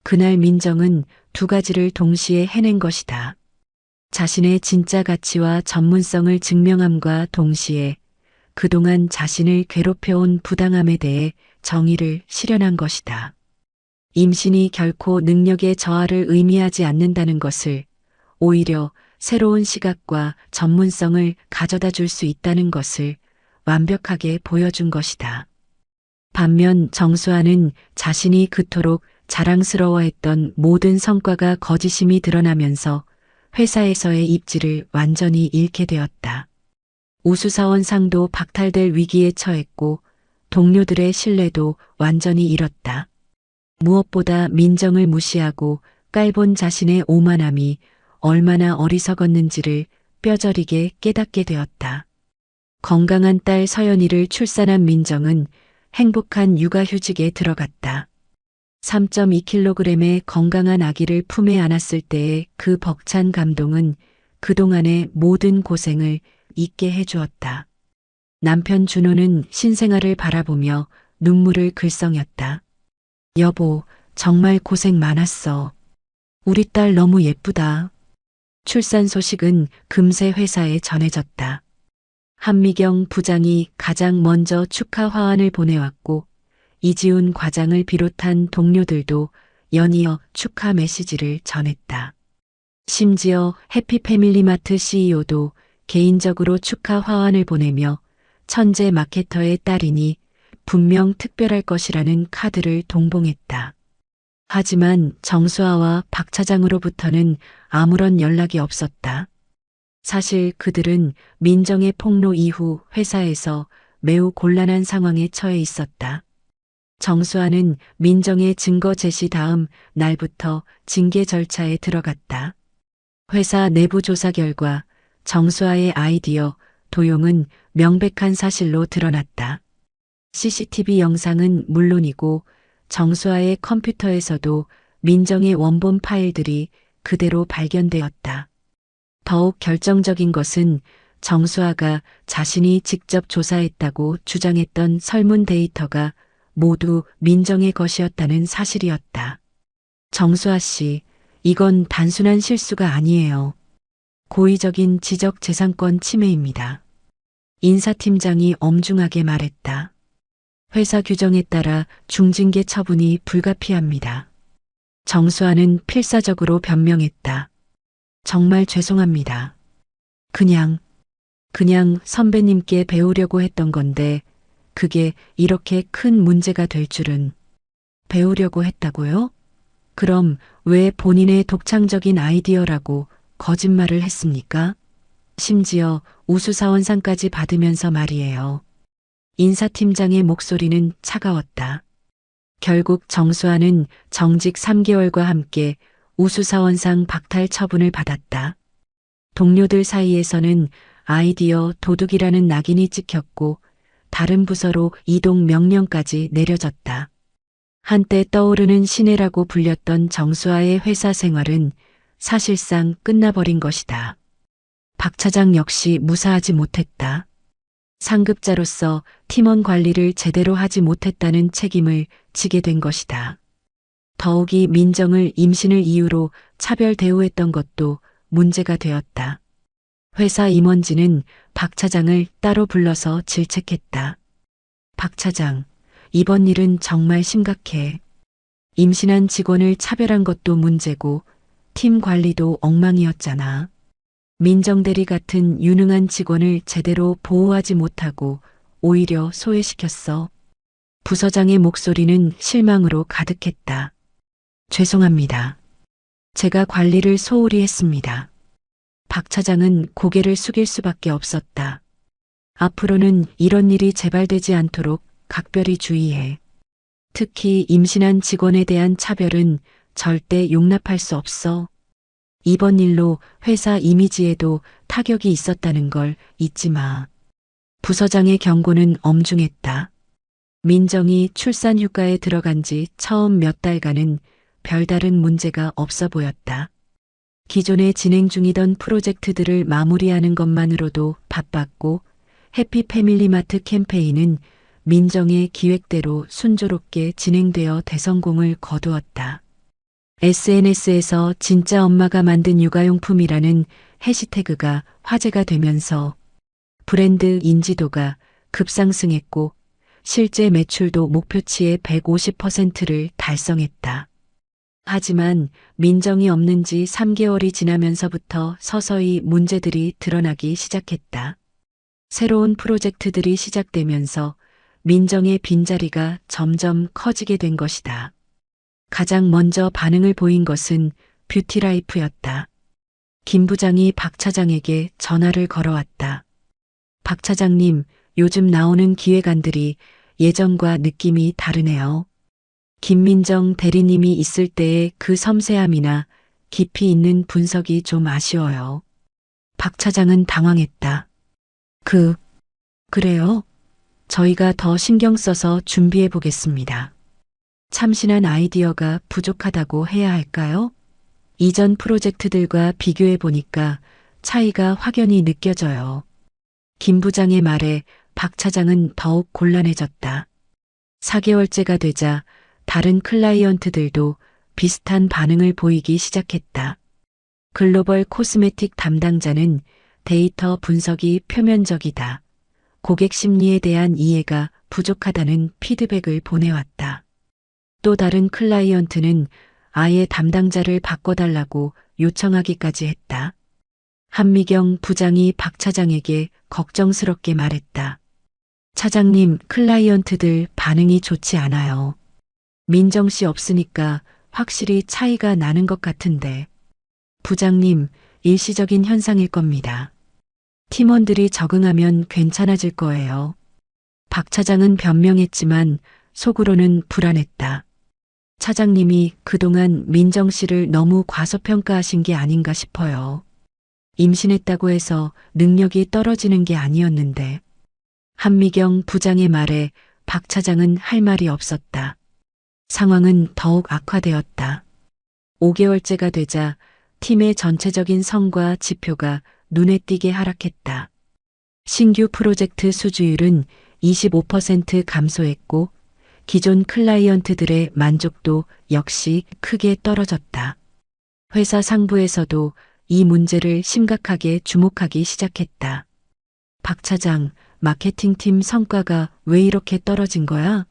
그날 민정은 두 가지를 동시에 해낸 것이다. 자신의 진짜 가치와 전문성을 증명함과 동시에 그동안 자신을 괴롭혀온 부당함에 대해 정의를 실현한 것이다. 임신이 결코 능력의 저하를 의미하지 않는다는 것을, 오히려 새로운 시각과 전문성을 가져다 줄 수 있다는 것을 완벽하게 보여준 것이다. 반면 정수아는 자신이 그토록 자랑스러워했던 모든 성과가 거짓임이 드러나면서 회사에서의 입지를 완전히 잃게 되었다. 우수사원상도 박탈될 위기에 처했고 동료들의 신뢰도 완전히 잃었다. 무엇보다 민정을 무시하고 깔본 자신의 오만함이 얼마나 어리석었는지를 뼈저리게 깨닫게 되었다. 건강한 딸 서연이를 출산한 민정은 행복한 육아휴직에 들어갔다. 3.2kg의 건강한 아기를 품에 안았을 때의 그 벅찬 감동은 그동안의 모든 고생을 잊게 해주었다. 남편 준호는 신생아를 바라보며 눈물을 글썽였다. 여보, 정말 고생 많았어. 우리 딸 너무 예쁘다. 출산 소식은 금세 회사에 전해졌다. 한미경 부장이 가장 먼저 축하 화환을 보내왔고 이지훈 과장을 비롯한 동료들도 연이어 축하 메시지를 전했다. 심지어 해피패밀리마트 CEO도 개인적으로 축하 화환을 보내며 천재 마케터의 딸이니 분명 특별할 것이라는 카드를 동봉했다. 하지만 정수아와 박 차장으로부터는 아무런 연락이 없었다. 사실 그들은 민정의 폭로 이후 회사에서 매우 곤란한 상황에 처해 있었다. 정수아는 민정의 증거 제시 다음 날부터 징계 절차에 들어갔다. 회사 내부 조사 결과 정수아의 아이디어 도용은 명백한 사실로 드러났다. CCTV 영상은 물론이고 정수아의 컴퓨터에서도 민정의 원본 파일들이 그대로 발견되었다. 더욱 결정적인 것은 정수아가 자신이 직접 조사했다고 주장했던 설문 데이터가 모두 민정의 것이었다는 사실이었다. 정수아 씨, 이건 단순한 실수가 아니에요. 고의적인 지적재산권 침해입니다. 인사팀장이 엄중하게 말했다. 회사 규정에 따라 중징계 처분이 불가피합니다. 정수아는 필사적으로 변명했다. 정말 죄송합니다. 그냥 선배님께 배우려고 했던 건데 그게 이렇게 큰 문제가 될 줄은. 배우려고 했다고요? 그럼 왜 본인의 독창적인 아이디어라고 거짓말을 했습니까? 심지어 우수사원상까지 받으면서 말이에요. 인사팀장의 목소리는 차가웠다. 결국 정수아는 정직 3개월과 함께 우수사원상 박탈 처분을 받았다. 동료들 사이에서는 아이디어 도둑이라는 낙인이 찍혔고 다른 부서로 이동 명령까지 내려졌다. 한때 떠오르는 신예라고 불렸던 정수아의 회사 생활은 사실상 끝나버린 것이다. 박 차장 역시 무사하지 못했다. 상급자로서 팀원 관리를 제대로 하지 못했다는 책임을 지게 된 것이다. 더욱이 민정을 임신을 이유로 차별 대우했던 것도 문제가 되었다. 회사 임원진은 박 차장을 따로 불러서 질책했다. 박 차장, 이번 일은 정말 심각해. 임신한 직원을 차별한 것도 문제고 팀 관리도 엉망이었잖아. 민정대리 같은 유능한 직원을 제대로 보호하지 못하고 오히려 소외시켰어. 부서장의 목소리는 실망으로 가득했다. 죄송합니다. 제가 관리를 소홀히 했습니다. 박 차장은 고개를 숙일 수밖에 없었다. 앞으로는 이런 일이 재발되지 않도록 각별히 주의해. 특히 임신한 직원에 대한 차별은 절대 용납할 수 없어. 이번 일로 회사 이미지에도 타격이 있었다는 걸 잊지 마. 부서장의 경고는 엄중했다. 민정이 출산 휴가에 들어간 지 처음 몇 달간은 별다른 문제가 없어 보였다. 기존에 진행 중이던 프로젝트들을 마무리하는 것만으로도 바빴고 해피 패밀리마트 캠페인은 민정의 기획대로 순조롭게 진행되어 대성공을 거두었다. SNS에서 진짜 엄마가 만든 육아용품이라는 해시태그가 화제가 되면서 브랜드 인지도가 급상승했고 실제 매출도 목표치의 150%를 달성했다. 하지만 민정이 없는 지 3개월이 지나면서부터 서서히 문제들이 드러나기 시작했다. 새로운 프로젝트들이 시작되면서 민정의 빈자리가 점점 커지게 된 것이다. 가장 먼저 반응을 보인 것은 뷰티라이프였다. 김 부장이 박 차장에게 전화를 걸어왔다. 박 차장님, 요즘 나오는 기획안들이 예전과 느낌이 다르네요. 김민정 대리님이 있을 때의 그 섬세함이나 깊이 있는 분석이 좀 아쉬워요. 박 차장은 당황했다. 그래요? 저희가 더 신경 써서 준비해 보겠습니다. 참신한 아이디어가 부족하다고 해야 할까요? 이전 프로젝트들과 비교해 보니까 차이가 확연히 느껴져요. 김 부장의 말에 박 차장은 더욱 곤란해졌다. 4개월째가 되자 다른 클라이언트들도 비슷한 반응을 보이기 시작했다. 글로벌 코스메틱 담당자는 데이터 분석이 표면적이다. 고객 심리에 대한 이해가 부족하다는 피드백을 보내왔다. 또 다른 클라이언트는 아예 담당자를 바꿔달라고 요청하기까지 했다. 한미경 부장이 박 차장에게 걱정스럽게 말했다. 차장님, 클라이언트들 반응이 좋지 않아요. 민정 씨 없으니까 확실히 차이가 나는 것 같은데. 부장님, 일시적인 현상일 겁니다. 팀원들이 적응하면 괜찮아질 거예요. 박 차장은 변명했지만 속으로는 불안했다. 차장님이 그동안 민정 씨를 너무 과소평가하신 게 아닌가 싶어요. 임신했다고 해서 능력이 떨어지는 게 아니었는데. 한미경 부장의 말에 박 차장은 할 말이 없었다. 상황은 더욱 악화되었다. 5개월째가 되자 팀의 전체적인 성과 지표가 눈에 띄게 하락했다. 신규 프로젝트 수주율은 25% 감소했고 기존 클라이언트들의 만족도 역시 크게 떨어졌다. 회사 상부에서도 이 문제를 심각하게 주목하기 시작했다. 박 차장, 마케팅팀 성과가 왜 이렇게 떨어진 거야?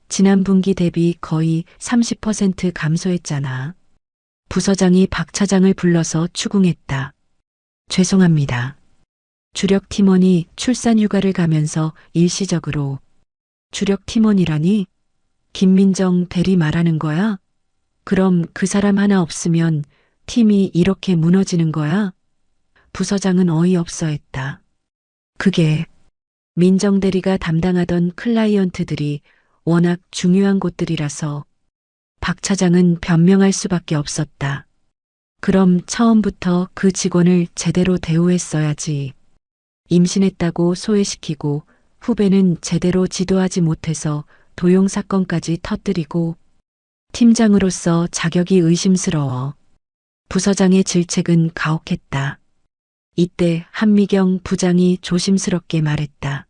지난 분기 대비 거의 30% 감소했잖아. 부서장이 박 차장을 불러서 추궁했다. 죄송합니다. 주력 팀원이 출산 휴가를 가면서 일시적으로. 주력 팀원이라니? 김민정 대리 말하는 거야? 그럼 그 사람 하나 없으면 팀이 이렇게 무너지는 거야? 부서장은 어이없어 했다. 그게 민정 대리가 담당하던 클라이언트들이 워낙 중요한 곳들이라서 박 차장은 변명할 수밖에 없었다. 그럼 처음부터 그 직원을 제대로 대우했어야지. 임신했다고 소외시키고 후배는 제대로 지도하지 못해서 도용 사건까지 터뜨리고 팀장으로서 자격이 의심스러워. 부서장의 질책은 가혹했다. 이때 한미경 부장이 조심스럽게 말했다.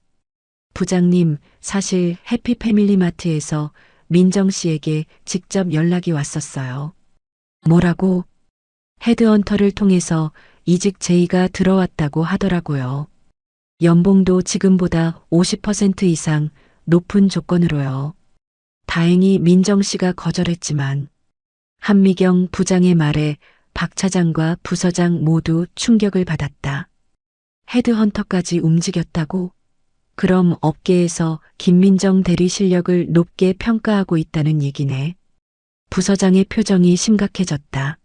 부장님, 사실 해피패밀리마트에서 민정 씨에게 직접 연락이 왔었어요. 뭐라고? 헤드헌터를 통해서 이직 제의가 들어왔다고 하더라고요. 연봉도 지금보다 50% 이상 높은 조건으로요. 다행히 민정 씨가 거절했지만 한미경 부장의 말에 박 차장과 부서장 모두 충격을 받았다. 헤드헌터까지 움직였다고? 그럼 업계에서 김민정 대리 실력을 높게 평가하고 있다는 얘기네. 부서장의 표정이 심각해졌다.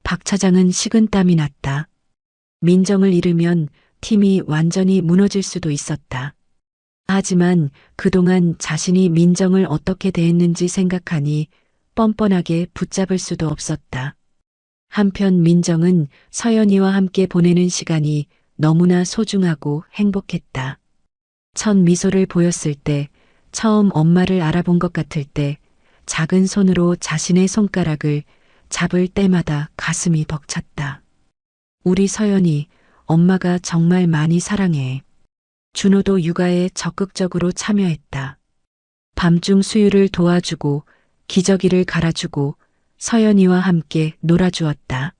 박 차장은 식은땀이 났다. 민정을 잃으면 팀이 완전히 무너질 수도 있었다. 하지만 그동안 자신이 민정을 어떻게 대했는지 생각하니 뻔뻔하게 붙잡을 수도 없었다. 한편 민정은 서연이와 함께 보내는 시간이 너무나 소중하고 행복했다. 첫 미소를 보였을 때, 처음 엄마를 알아본 것 같을 때, 작은 손으로 자신의 손가락을 잡을 때마다 가슴이 벅찼다. 우리 서연이 엄마가 정말 많이 사랑해. 준호도 육아에 적극적으로 참여했다. 밤중 수유를 도와주고 기저귀를 갈아주고 서연이와 함께 놀아주었다.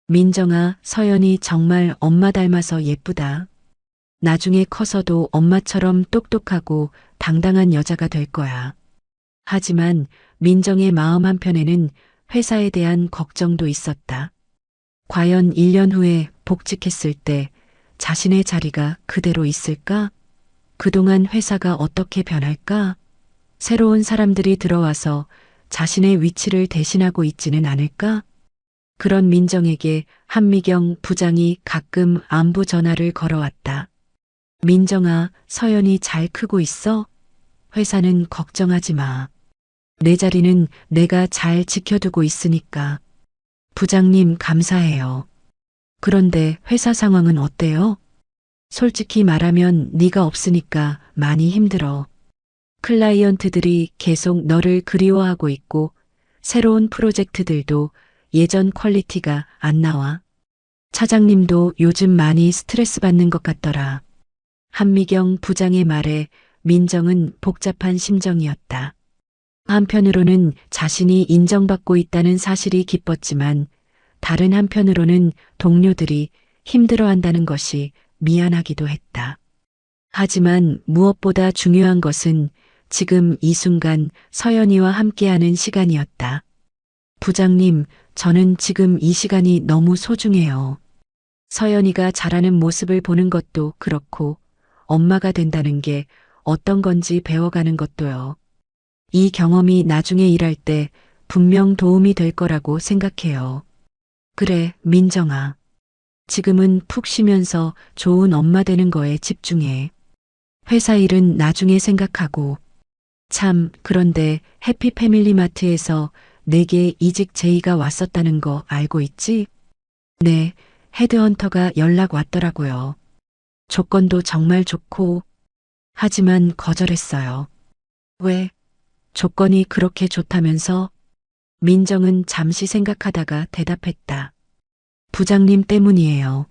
민정아, 서연이 정말 엄마 닮아서 예쁘다. 나중에 커서도 엄마처럼 똑똑하고 당당한 여자가 될 거야. 하지만 민정의 마음 한편에는 회사에 대한 걱정도 있었다. 과연 1년 후에 복직했을 때 자신의 자리가 그대로 있을까? 그동안 회사가 어떻게 변할까? 새로운 사람들이 들어와서 자신의 위치를 대신하고 있지는 않을까? 그런 민정에게 한미경 부장이 가끔 안부 전화를 걸어왔다. 민정아, 서연이 잘 크고 있어? 회사는 걱정하지 마. 내 자리는 내가 잘 지켜두고 있으니까. 부장님 감사해요. 그런데 회사 상황은 어때요? 솔직히 말하면 네가 없으니까 많이 힘들어. 클라이언트들이 계속 너를 그리워하고 있고 새로운 프로젝트들도 예전 퀄리티가 안 나와. 차장님도 요즘 많이 스트레스 받는 것 같더라. 한미경 부장의 말에 민정은 복잡한 심정이었다. 한편으로는 자신이 인정받고 있다는 사실이 기뻤지만 다른 한편으로는 동료들이 힘들어한다는 것이 미안하기도 했다. 하지만 무엇보다 중요한 것은 지금 이 순간 서연이와 함께하는 시간이었다. 부장님, 저는 지금 이 시간이 너무 소중해요. 서연이가 자라는 모습을 보는 것도 그렇고 엄마가 된다는 게 어떤 건지 배워가는 것도요. 이 경험이 나중에 일할 때 분명 도움이 될 거라고 생각해요. 그래, 민정아. 지금은 푹 쉬면서 좋은 엄마 되는 거에 집중해. 회사 일은 나중에 생각하고. 참, 그런데 해피패밀리마트에서 내게 이직 제의가 왔었다는 거 알고 있지? 네, 헤드헌터가 연락 왔더라고요. 조건도 정말 좋고. 하지만 거절했어요. 왜? 조건이 그렇게 좋다면서? 민정은 잠시 생각하다가 대답했다. 부장님 때문이에요.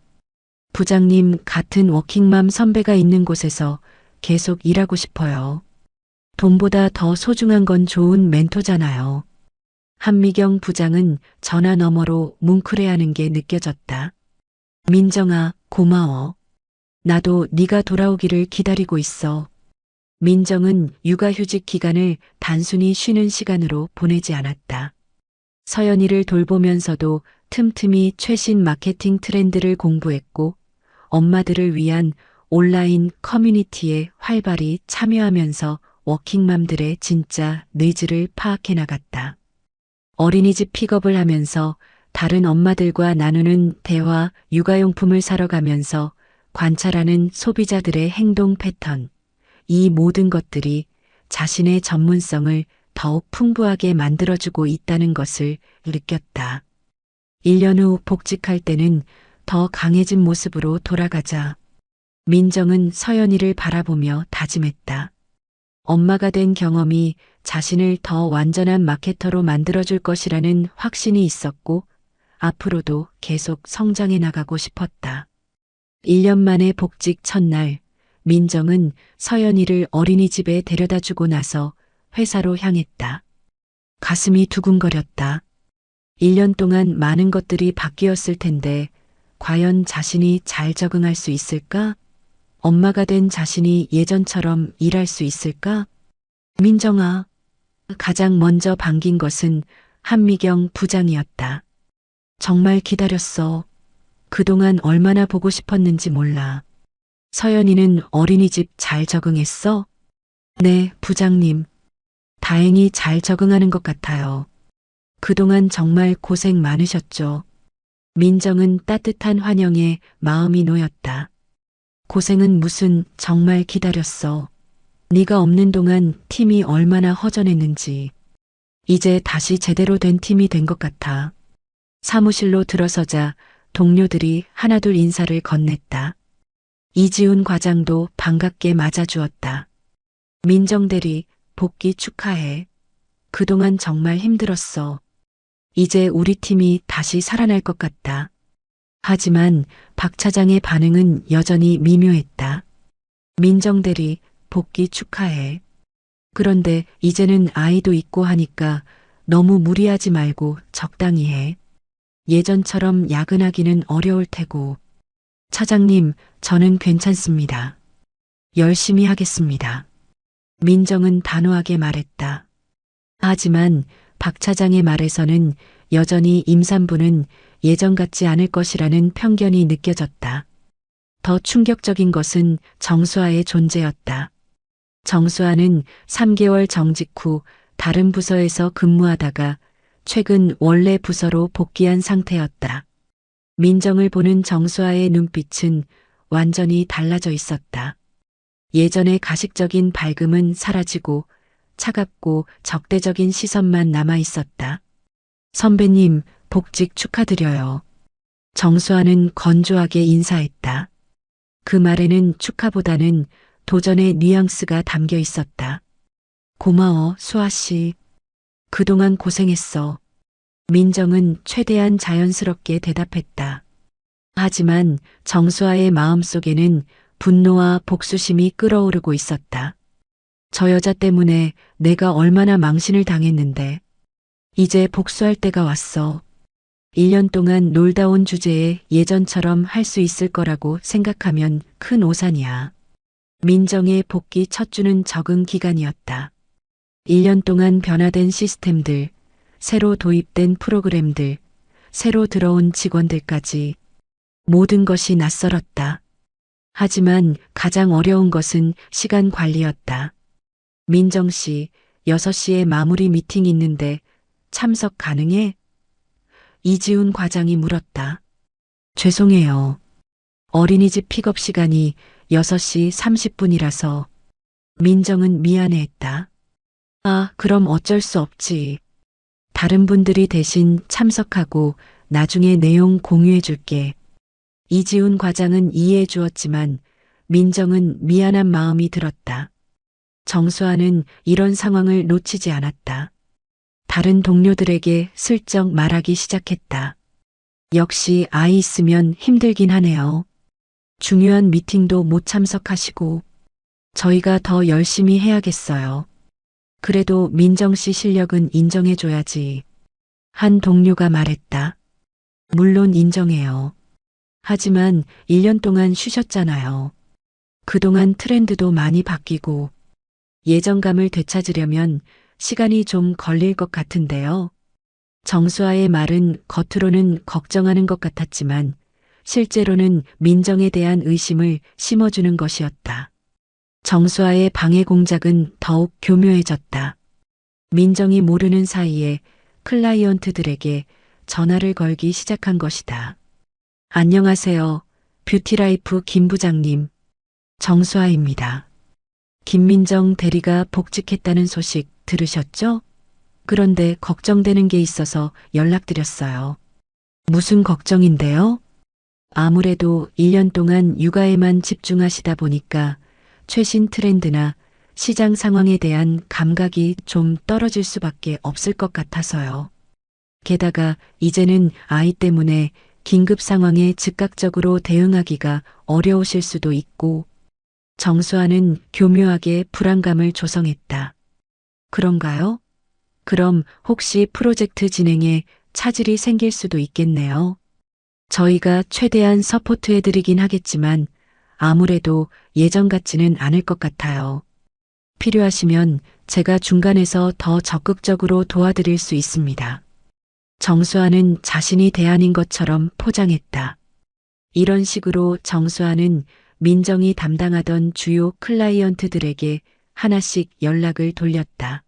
부장님 같은 워킹맘 선배가 있는 곳에서 계속 일하고 싶어요. 돈보다 더 소중한 건 좋은 멘토잖아요. 한미경 부장은 전화 너머로 뭉클해하는 게 느껴졌다. 민정아, 고마워. 나도 네가 돌아오기를 기다리고 있어. 민정은 육아휴직 기간을 단순히 쉬는 시간으로 보내지 않았다. 서연이를 돌보면서도 틈틈이 최신 마케팅 트렌드를 공부했고 엄마들을 위한 온라인 커뮤니티에 활발히 참여하면서 워킹맘들의 진짜 니즈를 파악해 나갔다. 어린이집 픽업을 하면서 다른 엄마들과 나누는 대화, 육아용품을 사러 가면서 관찰하는 소비자들의 행동 패턴, 이 모든 것들이 자신의 전문성을 더욱 풍부하게 만들어주고 있다는 것을 느꼈다. 1년 후 복직할 때는 더 강해진 모습으로 돌아가자. 민정은 서연이를 바라보며 다짐했다. 엄마가 된 경험이 자신을 더 완전한 마케터로 만들어줄 것이라는 확신이 있었고 앞으로도 계속 성장해 나가고 싶었다. 1년 만에 복직 첫날, 민정은 서연이를 어린이집에 데려다 주고 나서 회사로 향했다. 가슴이 두근거렸다. 1년 동안 많은 것들이 바뀌었을 텐데 과연 자신이 잘 적응할 수 있을까? 엄마가 된 자신이 예전처럼 일할 수 있을까? 민정아. 가장 먼저 반긴 것은 한미경 부장이었다. 정말 기다렸어. 그동안 얼마나 보고 싶었는지 몰라. 서연이는 어린이집 잘 적응했어? 네, 부장님. 다행히 잘 적응하는 것 같아요. 그동안 정말 고생 많으셨죠. 민정은 따뜻한 환영에 마음이 놓였다. 고생은 무슨, 정말 기다렸어. 네가 없는 동안 팀이 얼마나 허전했는지. 이제 다시 제대로 된 팀이 된 것 같아. 사무실로 들어서자 동료들이 하나둘 인사를 건넸다. 이지훈 과장도 반갑게 맞아주었다. 민정 대리, 복귀 축하해. 그동안 정말 힘들었어. 이제 우리 팀이 다시 살아날 것 같다. 하지만 박 차장의 반응은 여전히 미묘했다. 민정 대리, 복귀 축하해. 그런데 이제는 아이도 있고 하니까 너무 무리하지 말고 적당히 해. 예전처럼 야근하기는 어려울 테고. 차장님, 저는 괜찮습니다. 열심히 하겠습니다. 민정은 단호하게 말했다. 하지만 박 차장의 말에서는 여전히 임산부는 예전 같지 않을 것이라는 편견이 느껴졌다. 더 충격적인 것은 정수아의 존재였다. 정수아는 3개월 정직 후 다른 부서에서 근무하다가 최근 원래 부서로 복귀한 상태였다. 민정을 보는 정수아의 눈빛은 완전히 달라져 있었다. 예전의 가식적인 밝음은 사라지고 차갑고 적대적인 시선만 남아 있었다. 선배님, 복직 축하드려요. 정수아는 건조하게 인사했다. 그 말에는 축하보다는 도전의 뉘앙스가 담겨 있었다. 고마워, 수아 씨. 그동안 고생했어. 민정은 최대한 자연스럽게 대답했다. 하지만 정수아의 마음속에는 분노와 복수심이 끓어오르고 있었다. 저 여자 때문에 내가 얼마나 망신을 당했는데. 이제 복수할 때가 왔어. 1년 동안 놀다 온 주제에 예전처럼 할 수 있을 거라고 생각하면 큰 오산이야. 민정의 복귀 첫 주는 적응 기간이었다. 1년 동안 변화된 시스템들, 새로 도입된 프로그램들, 새로 들어온 직원들까지 모든 것이 낯설었다. 하지만 가장 어려운 것은 시간 관리였다. 민정 씨, 6시에 마무리 미팅 있는데 참석 가능해? 이지훈 과장이 물었다. 죄송해요. 어린이집 픽업 시간이 6시 30분이라서. 민정은 미안해했다. 아, 그럼 어쩔 수 없지. 다른 분들이 대신 참석하고 나중에 내용 공유해 줄게. 이지훈 과장은 이해해 주었지만 민정은 미안한 마음이 들었다. 정수아는 이런 상황을 놓치지 않았다. 다른 동료들에게 슬쩍 말하기 시작했다. 역시 아이 있으면 힘들긴 하네요. 중요한 미팅도 못 참석하시고 저희가 더 열심히 해야겠어요. 그래도 민정 씨 실력은 인정해줘야지. 한 동료가 말했다. 물론 인정해요. 하지만 1년 동안 쉬셨잖아요. 그동안 트렌드도 많이 바뀌고 예전감을 되찾으려면 시간이 좀 걸릴 것 같은데요. 정수아의 말은 겉으로는 걱정하는 것 같았지만 실제로는 민정에 대한 의심을 심어주는 것이었다. 정수아의 방해 공작은 더욱 교묘해졌다. 민정이 모르는 사이에 클라이언트들에게 전화를 걸기 시작한 것이다. 안녕하세요. 뷰티라이프 김 부장님. 정수아입니다. 김민정 대리가 복직했다는 소식 들으셨죠? 그런데 걱정되는 게 있어서 연락드렸어요. 무슨 걱정인데요? 아무래도 1년 동안 육아에만 집중하시다 보니까 최신 트렌드나 시장 상황에 대한 감각이 좀 떨어질 수밖에 없을 것 같아서요. 게다가 이제는 아이 때문에 긴급 상황에 즉각적으로 대응하기가 어려우실 수도 있고. 정수아는 교묘하게 불안감을 조성했다. 그런가요? 그럼 혹시 프로젝트 진행에 차질이 생길 수도 있겠네요. 저희가 최대한 서포트해드리긴 하겠지만 아무래도 예전 같지는 않을 것 같아요. 필요하시면 제가 중간에서 더 적극적으로 도와드릴 수 있습니다. 정수아는 자신이 대안인 것처럼 포장했다. 이런 식으로 정수아는 민정이 담당하던 주요 클라이언트들에게 하나씩 연락을 돌렸다.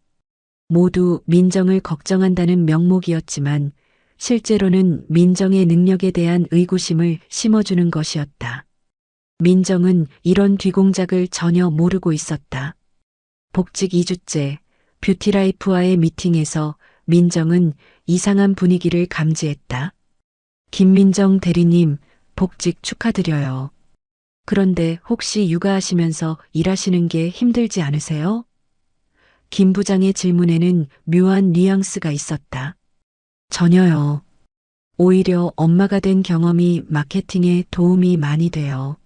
모두 민정을 걱정한다는 명목이었지만 실제로는 민정의 능력에 대한 의구심을 심어주는 것이었다. 민정은 이런 뒤공작을 전혀 모르고 있었다. 복직 2주째 뷰티라이프와의 미팅에서 민정은 이상한 분위기를 감지했다. 김민정 대리님, 복직 축하드려요. 그런데 혹시 육아하시면서 일하시는 게 힘들지 않으세요? 김 부장의 질문에는 묘한 뉘앙스가 있었다. 전혀요. 오히려 엄마가 된 경험이 마케팅에 도움이 많이 돼요.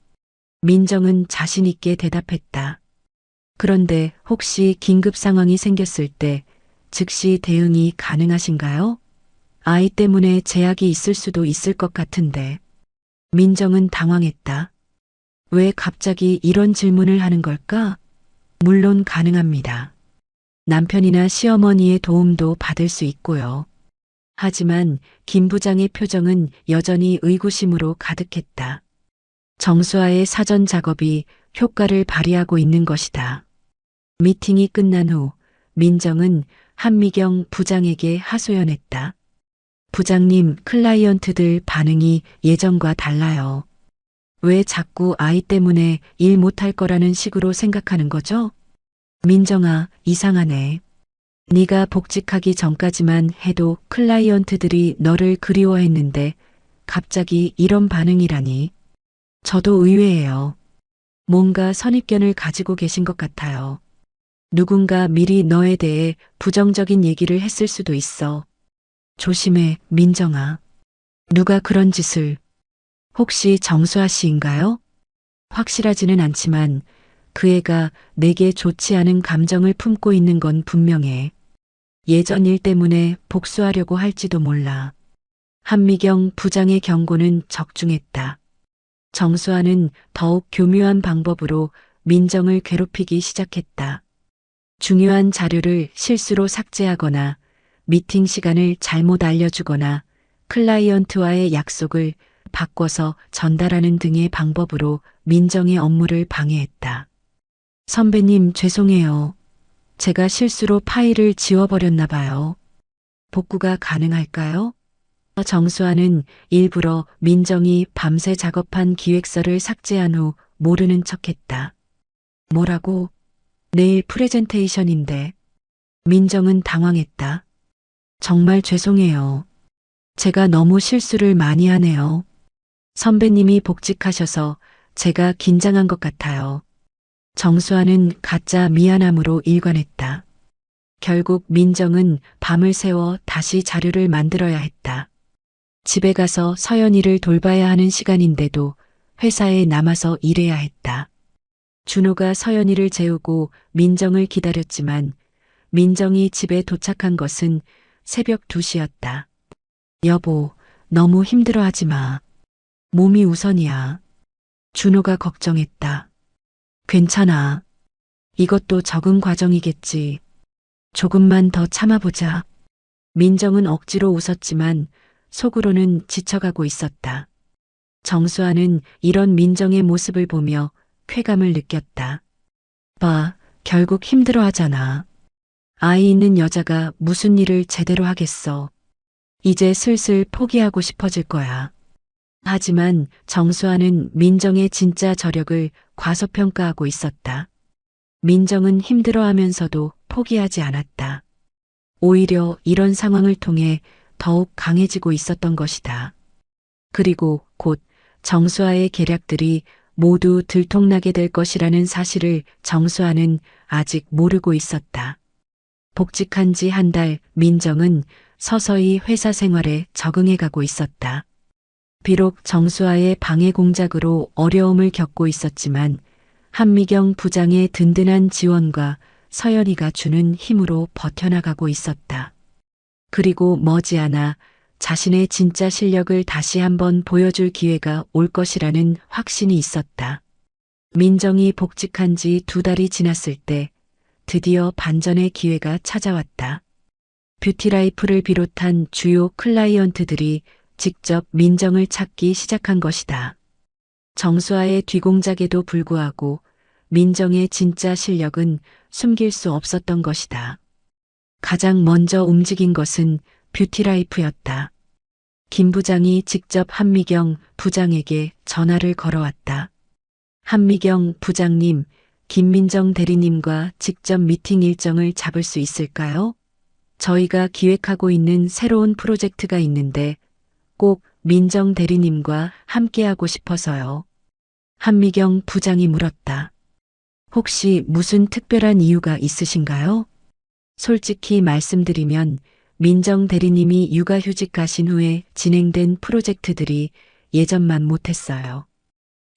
민정은 자신 있게 대답했다. 그런데 혹시 긴급 상황이 생겼을 때 즉시 대응이 가능하신가요? 아이 때문에 제약이 있을 수도 있을 것 같은데. 민정은 당황했다. 왜 갑자기 이런 질문을 하는 걸까? 물론 가능합니다. 남편이나 시어머니의 도움도 받을 수 있고요. 하지만 김 부장의 표정은 여전히 의구심으로 가득했다. 정수아의 사전 작업이 효과를 발휘하고 있는 것이다. 미팅이 끝난 후 민정은 한미경 부장에게 하소연했다. 부장님, 클라이언트들 반응이 예전과 달라요. 왜 자꾸 아이 때문에 일 못할 거라는 식으로 생각하는 거죠? 민정아, 이상하네. 네가 복직하기 전까지만 해도 클라이언트들이 너를 그리워했는데 갑자기 이런 반응이라니. 저도 의외예요. 뭔가 선입견을 가지고 계신 것 같아요. 누군가 미리 너에 대해 부정적인 얘기를 했을 수도 있어. 조심해, 민정아. 누가 그런 짓을. 혹시 정수아 씨인가요? 확실하지는 않지만 그 애가 내게 좋지 않은 감정을 품고 있는 건 분명해. 예전 일 때문에 복수하려고 할지도 몰라. 한미경 부장의 경고는 적중했다. 정수아는 더욱 교묘한 방법으로 민정을 괴롭히기 시작했다. 중요한 자료를 실수로 삭제하거나 미팅 시간을 잘못 알려주거나 클라이언트와의 약속을 바꿔서 전달하는 등의 방법으로 민정의 업무를 방해했다. 선배님, 죄송해요. 제가 실수로 파일을 지워버렸나 봐요. 복구가 가능할까요? 정수아는 일부러 민정이 밤새 작업한 기획서를 삭제한 후 모르는 척했다. 뭐라고? 내일 프레젠테이션인데. 민정은 당황했다. 정말 죄송해요. 제가 너무 실수를 많이 하네요. 선배님이 복직하셔서 제가 긴장한 것 같아요. 정수아는 가짜 미안함으로 일관했다. 결국 민정은 밤을 새워 다시 자료를 만들어야 했다. 집에 가서 서연이를 돌봐야 하는 시간인데도 회사에 남아서 일해야 했다. 준호가 서연이를 재우고 민정을 기다렸지만 민정이 집에 도착한 것은 새벽 2시였다. 여보, 너무 힘들어하지 마. 몸이 우선이야. 준호가 걱정했다. 괜찮아. 이것도 적응 과정이겠지. 조금만 더 참아보자. 민정은 억지로 웃었지만 속으로는 지쳐가고 있었다. 정수아는 이런 민정의 모습을 보며 쾌감을 느꼈다. 봐, 결국 힘들어하잖아. 아이 있는 여자가 무슨 일을 제대로 하겠어. 이제 슬슬 포기하고 싶어질 거야. 하지만 정수아는 민정의 진짜 저력을 과소평가하고 있었다. 민정은 힘들어하면서도 포기하지 않았다. 오히려 이런 상황을 통해 더욱 강해지고 있었던 것이다. 그리고 곧 정수아의 계략들이 모두 들통나게 될 것이라는 사실을 정수아는 아직 모르고 있었다. 복직한 지 한 달 민정은 서서히 회사 생활에 적응해 가고 있었다. 비록 정수아의 방해 공작으로 어려움을 겪고 있었지만 한미경 부장의 든든한 지원과 서연이가 주는 힘으로 버텨나가고 있었다. 그리고 머지않아 자신의 진짜 실력을 다시 한번 보여줄 기회가 올 것이라는 확신이 있었다. 민정이 복직한 지 2달이 지났을 때 드디어 반전의 기회가 찾아왔다. 뷰티라이프를 비롯한 주요 클라이언트들이 직접 민정을 찾기 시작한 것이다. 정수아의 뒤공작에도 불구하고 민정의 진짜 실력은 숨길 수 없었던 것이다. 가장 먼저 움직인 것은 뷰티라이프였다. 김 부장이 직접 한미경 부장에게 전화를 걸어왔다. 한미경 부장님, 김민정 대리님과 직접 미팅 일정을 잡을 수 있을까요? 저희가 기획하고 있는 새로운 프로젝트가 있는데 꼭 민정 대리님과 함께하고 싶어서요. 한미경 부장이 물었다. 혹시 무슨 특별한 이유가 있으신가요? 솔직히 말씀드리면 민정 대리님이 육아휴직 가신 후에 진행된 프로젝트들이 예전만 못했어요.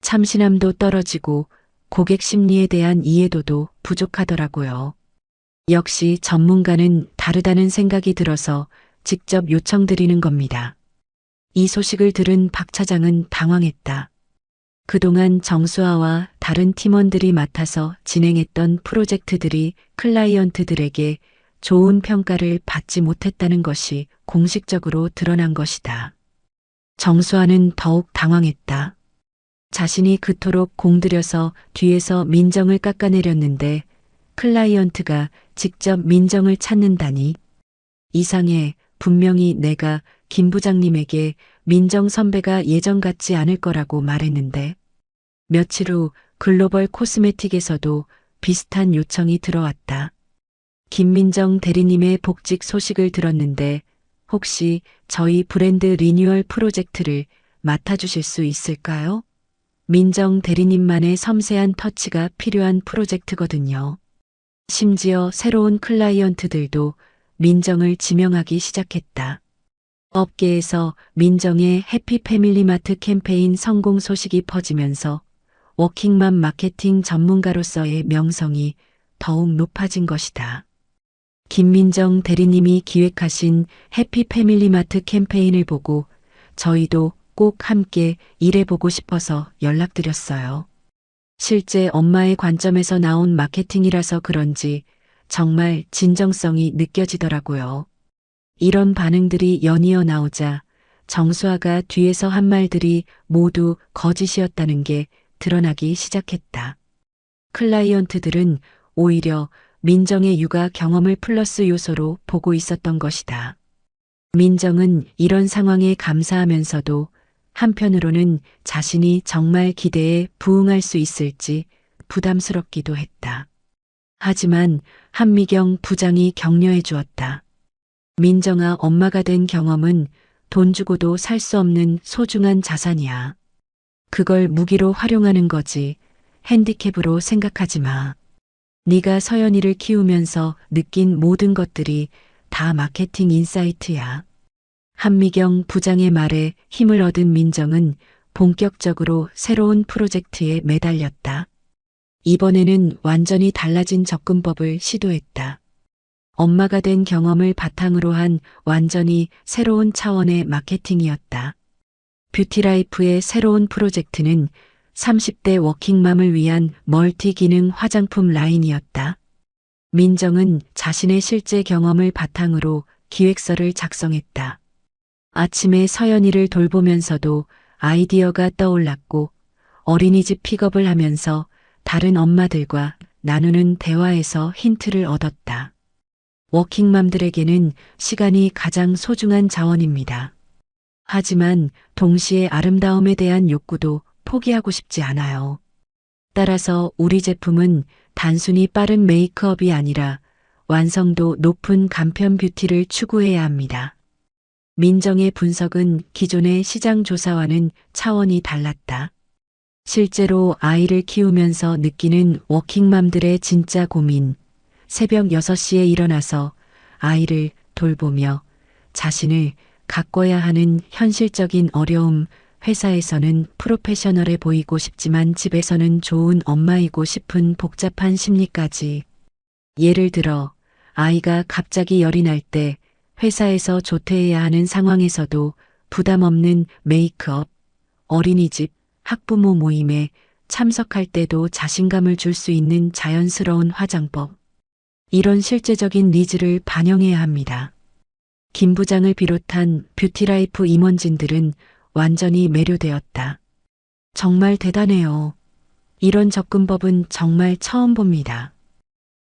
참신함도 떨어지고 고객 심리에 대한 이해도도 부족하더라고요. 역시 전문가는 다르다는 생각이 들어서 직접 요청드리는 겁니다. 이 소식을 들은 박 차장은 당황했다. 그동안 정수아와 다른 팀원들이 맡아서 진행했던 프로젝트들이 클라이언트들에게 좋은 평가를 받지 못했다는 것이 공식적으로 드러난 것이다. 정수아는 더욱 당황했다. 자신이 그토록 공들여서 뒤에서 민정을 깎아내렸는데 클라이언트가 직접 민정을 찾는다니. 이상해. 분명히 내가 김 부장님에게 민정 선배가 예전 같지 않을 거라고 말했는데. 며칠 후 글로벌 코스메틱에서도 비슷한 요청이 들어왔다. 김민정 대리님의 복직 소식을 들었는데 혹시 저희 브랜드 리뉴얼 프로젝트를 맡아주실 수 있을까요? 민정 대리님만의 섬세한 터치가 필요한 프로젝트거든요. 심지어 새로운 클라이언트들도 민정을 지명하기 시작했다. 업계에서 민정의 해피 패밀리마트 캠페인 성공 소식이 퍼지면서 워킹맘 마케팅 전문가로서의 명성이 더욱 높아진 것이다. 김민정 대리님이 기획하신 해피 패밀리마트 캠페인을 보고 저희도 꼭 함께 일해보고 싶어서 연락드렸어요. 실제 엄마의 관점에서 나온 마케팅이라서 그런지 정말 진정성이 느껴지더라고요. 이런 반응들이 연이어 나오자 정수아가 뒤에서 한 말들이 모두 거짓이었다는 게 드러나기 시작했다. 클라이언트들은 오히려 민정의 육아 경험을 플러스 요소로 보고 있었던 것이다. 민정은 이런 상황에 감사하면서도 한편으로는 자신이 정말 기대에 부응할 수 있을지 부담스럽기도 했다. 하지만 한미경 부장이 격려해 주었다. 민정아, 엄마가 된 경험은 돈 주고도 살 수 없는 소중한 자산이야. 그걸 무기로 활용하는 거지 핸디캡으로 생각하지 마. 네가 서연이를 키우면서 느낀 모든 것들이 다 마케팅 인사이트야. 한미경 부장의 말에 힘을 얻은 민정은 본격적으로 새로운 프로젝트에 매달렸다. 이번에는 완전히 달라진 접근법을 시도했다. 엄마가 된 경험을 바탕으로 한 완전히 새로운 차원의 마케팅이었다. 뷰티라이프의 새로운 프로젝트는 30대 워킹맘을 위한 멀티 기능 화장품 라인이었다. 민정은 자신의 실제 경험을 바탕으로 기획서를 작성했다. 아침에 서연이를 돌보면서도 아이디어가 떠올랐고 어린이집 픽업을 하면서 다른 엄마들과 나누는 대화에서 힌트를 얻었다. 워킹맘들에게는 시간이 가장 소중한 자원입니다. 하지만 동시에 아름다움에 대한 욕구도 포기하고 싶지 않아요. 따라서 우리 제품은 단순히 빠른 메이크업이 아니라 완성도 높은 간편 뷰티를 추구해야 합니다. 민정의 분석은 기존의 시장 조사와는 차원이 달랐다. 실제로 아이를 키우면서 느끼는 워킹맘들의 진짜 고민, 새벽 6시에 일어나서 아이를 돌보며 자신을 가꿔야 하는 현실적인 어려움, 회사에서는 프로페셔널해 보이고 싶지만 집에서는 좋은 엄마이고 싶은 복잡한 심리까지. 예를 들어 아이가 갑자기 열이 날 때 회사에서 조퇴해야 하는 상황에서도 부담 없는 메이크업, 어린이집, 학부모 모임에 참석할 때도 자신감을 줄 수 있는 자연스러운 화장법. 이런 실제적인 니즈를 반영해야 합니다. 김 부장을 비롯한 뷰티라이프 임원진들은 완전히 매료되었다. 정말 대단해요. 이런 접근법은 정말 처음 봅니다.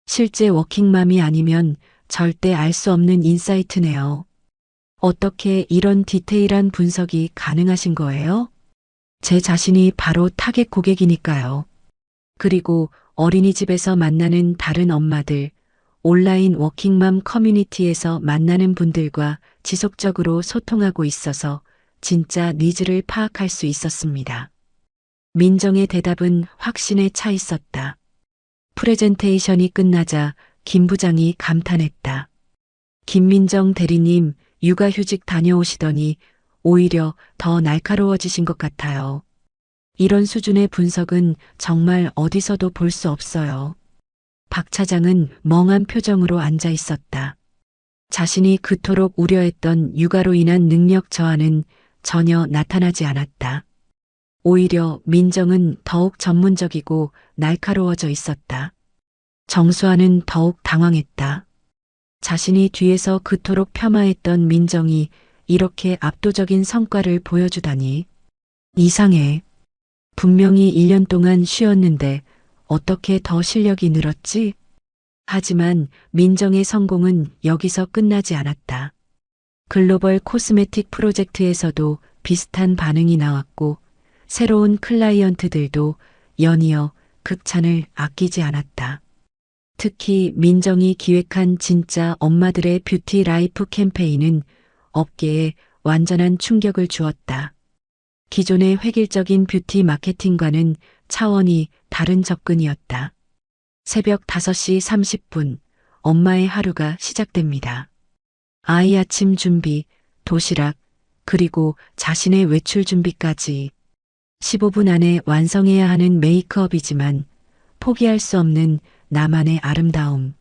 실제 워킹맘이 아니면 절대 알 수 없는 인사이트네요. 어떻게 이런 디테일한 분석이 가능하신 거예요? 제 자신이 바로 타겟 고객이니까요. 그리고 어린이집에서 만나는 다른 엄마들, 온라인 워킹맘 커뮤니티에서 만나는 분들과 지속적으로 소통하고 있어서 진짜 니즈를 파악할 수 있었습니다. 민정의 대답은 확신에 차 있었다. 프레젠테이션이 끝나자 김 부장이 감탄했다. 김민정 대리님, 육아휴직 다녀오시더니 오히려 더 날카로워지신 것 같아요. 이런 수준의 분석은 정말 어디서도 볼 수 없어요. 박 차장은 멍한 표정으로 앉아 있었다. 자신이 그토록 우려했던 육아로 인한 능력 저하는 전혀 나타나지 않았다. 오히려 민정은 더욱 전문적이고 날카로워져 있었다. 정수아는 더욱 당황했다. 자신이 뒤에서 그토록 폄하했던 민정이 이렇게 압도적인 성과를 보여주다니. 이상해. 분명히 1년 동안 쉬었는데 어떻게 더 실력이 늘었지? 하지만 민정의 성공은 여기서 끝나지 않았다. 글로벌 코스메틱 프로젝트에서도 비슷한 반응이 나왔고 새로운 클라이언트들도 연이어 극찬을 아끼지 않았다. 특히 민정이 기획한 진짜 엄마들의 뷰티 라이프 캠페인은 업계에 완전한 충격을 주었다. 기존의 획일적인 뷰티 마케팅과는 차원이 다른 접근이었다. 새벽 5시 30분, 엄마의 하루가 시작됩니다. 아이 아침 준비, 도시락, 그리고 자신의 외출 준비까지 15분 안에 완성해야 하는 메이크업이지만 포기할 수 없는 나만의 아름다움.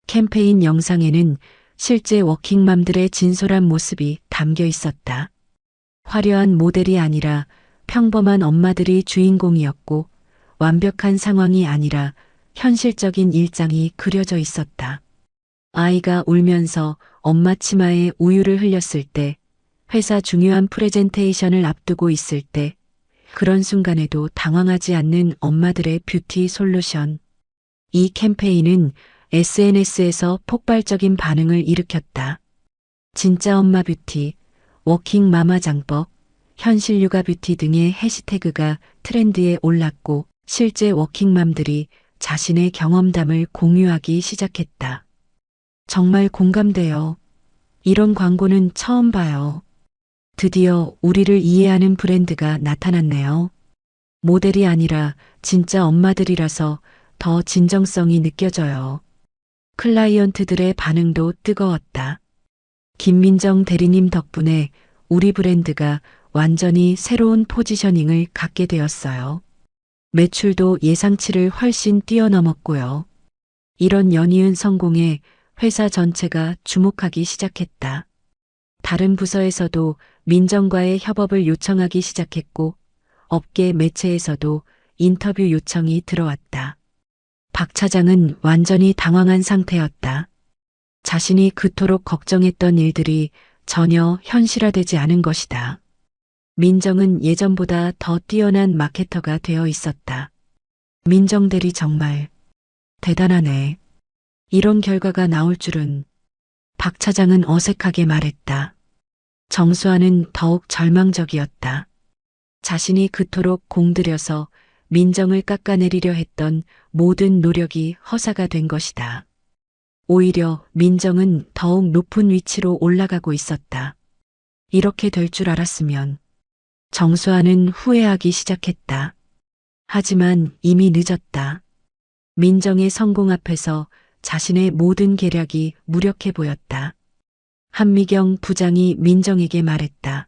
캠페인 영상에는 실제 워킹맘들의 진솔한 모습이 담겨 있었다. 화려한 모델이 아니라 평범한 엄마들이 주인공이었고 완벽한 상황이 아니라 현실적인 일상이 그려져 있었다. 아이가 울면서 엄마 치마에 우유를 흘렸을 때, 회사 중요한 프레젠테이션을 앞두고 있을 때, 그런 순간에도 당황하지 않는 엄마들의 뷰티 솔루션. 이 캠페인은 SNS에서 폭발적인 반응을 일으켰다. 진짜 엄마 뷰티, 워킹 마마 장법, 현실 육아 뷰티 등의 해시태그가 트렌드에 올랐고 실제 워킹맘들이 자신의 경험담을 공유하기 시작했다. 정말 공감돼요. 이런 광고는 처음 봐요. 드디어 우리를 이해하는 브랜드가 나타났네요. 모델이 아니라 진짜 엄마들이라서 더 진정성이 느껴져요. 클라이언트들의 반응도 뜨거웠다. 김민정 대리님 덕분에 우리 브랜드가 완전히 새로운 포지셔닝을 갖게 되었어요. 매출도 예상치를 훨씬 뛰어넘었고요. 이런 연이은 성공에 회사 전체가 주목하기 시작했다. 다른 부서에서도 민정과의 협업을 요청하기 시작했고 업계 매체에서도 인터뷰 요청이 들어왔다. 박 차장은 완전히 당황한 상태였다. 자신이 그토록 걱정했던 일들이 전혀 현실화되지 않은 것이다. 민정은 예전보다 더 뛰어난 마케터가 되어 있었다. 민정 대리 정말 대단하네. 이런 결과가 나올 줄은. 박 차장은 어색하게 말했다. 정수아는 더욱 절망적이었다. 자신이 그토록 공들여서 민정을 깎아내리려 했던 모든 노력이 허사가 된 것이다. 오히려 민정은 더욱 높은 위치로 올라가고 있었다. 이렇게 될 줄 알았으면. 정수아는 후회하기 시작했다. 하지만 이미 늦었다. 민정의 성공 앞에서 자신의 모든 계략이 무력해 보였다. 한미경 부장이 민정에게 말했다.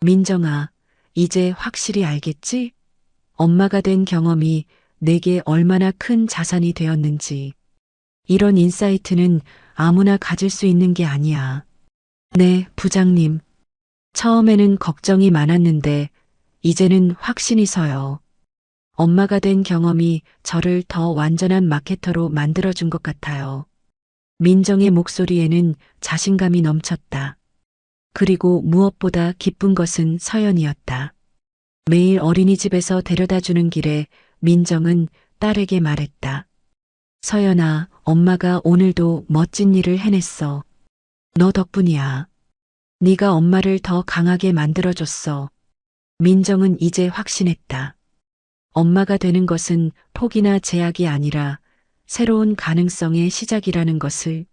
민정아, 이제 확실히 알겠지? 엄마가 된 경험이 내게 얼마나 큰 자산이 되었는지. 이런 인사이트는 아무나 가질 수 있는 게 아니야. 네, 부장님. 처음에는 걱정이 많았는데 이제는 확신이 서요. 엄마가 된 경험이 저를 더 완전한 마케터로 만들어준 것 같아요. 민정의 목소리에는 자신감이 넘쳤다. 그리고 무엇보다 기쁜 것은 서연이었다. 매일 어린이집에서 데려다 주는 길에 민정은 딸에게 말했다. 서연아, 엄마가 오늘도 멋진 일을 해냈어. 너 덕분이야. 네가 엄마를 더 강하게 만들어줬어. 민정은 이제 확신했다. 엄마가 되는 것은 포기나 제약이 아니라 새로운 가능성의 시작이라는 것을,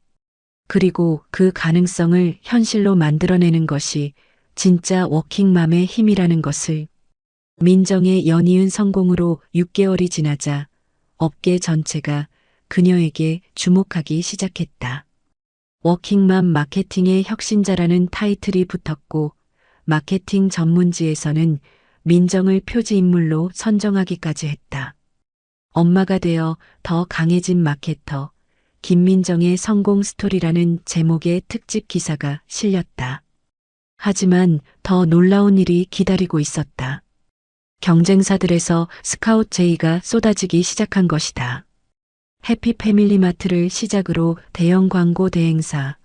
그리고 그 가능성을 현실로 만들어내는 것이 진짜 워킹맘의 힘이라는 것을. 민정의 연이은 성공으로 6개월이 지나자 업계 전체가 그녀에게 주목하기 시작했다. 워킹맘 마케팅의 혁신자라는 타이틀이 붙었고, 마케팅 전문지에서는 민정을 표지인물로 선정하기까지 했다. 엄마가 되어 더 강해진 마케터, 김민정의 성공 스토리라는 제목의 특집 기사가 실렸다. 하지만 더 놀라운 일이 기다리고 있었다. 경쟁사들에서 스카웃 제의가 쏟아지기 시작한 것이다. 해피패밀리마트를 시작으로 대형 광고 대행사,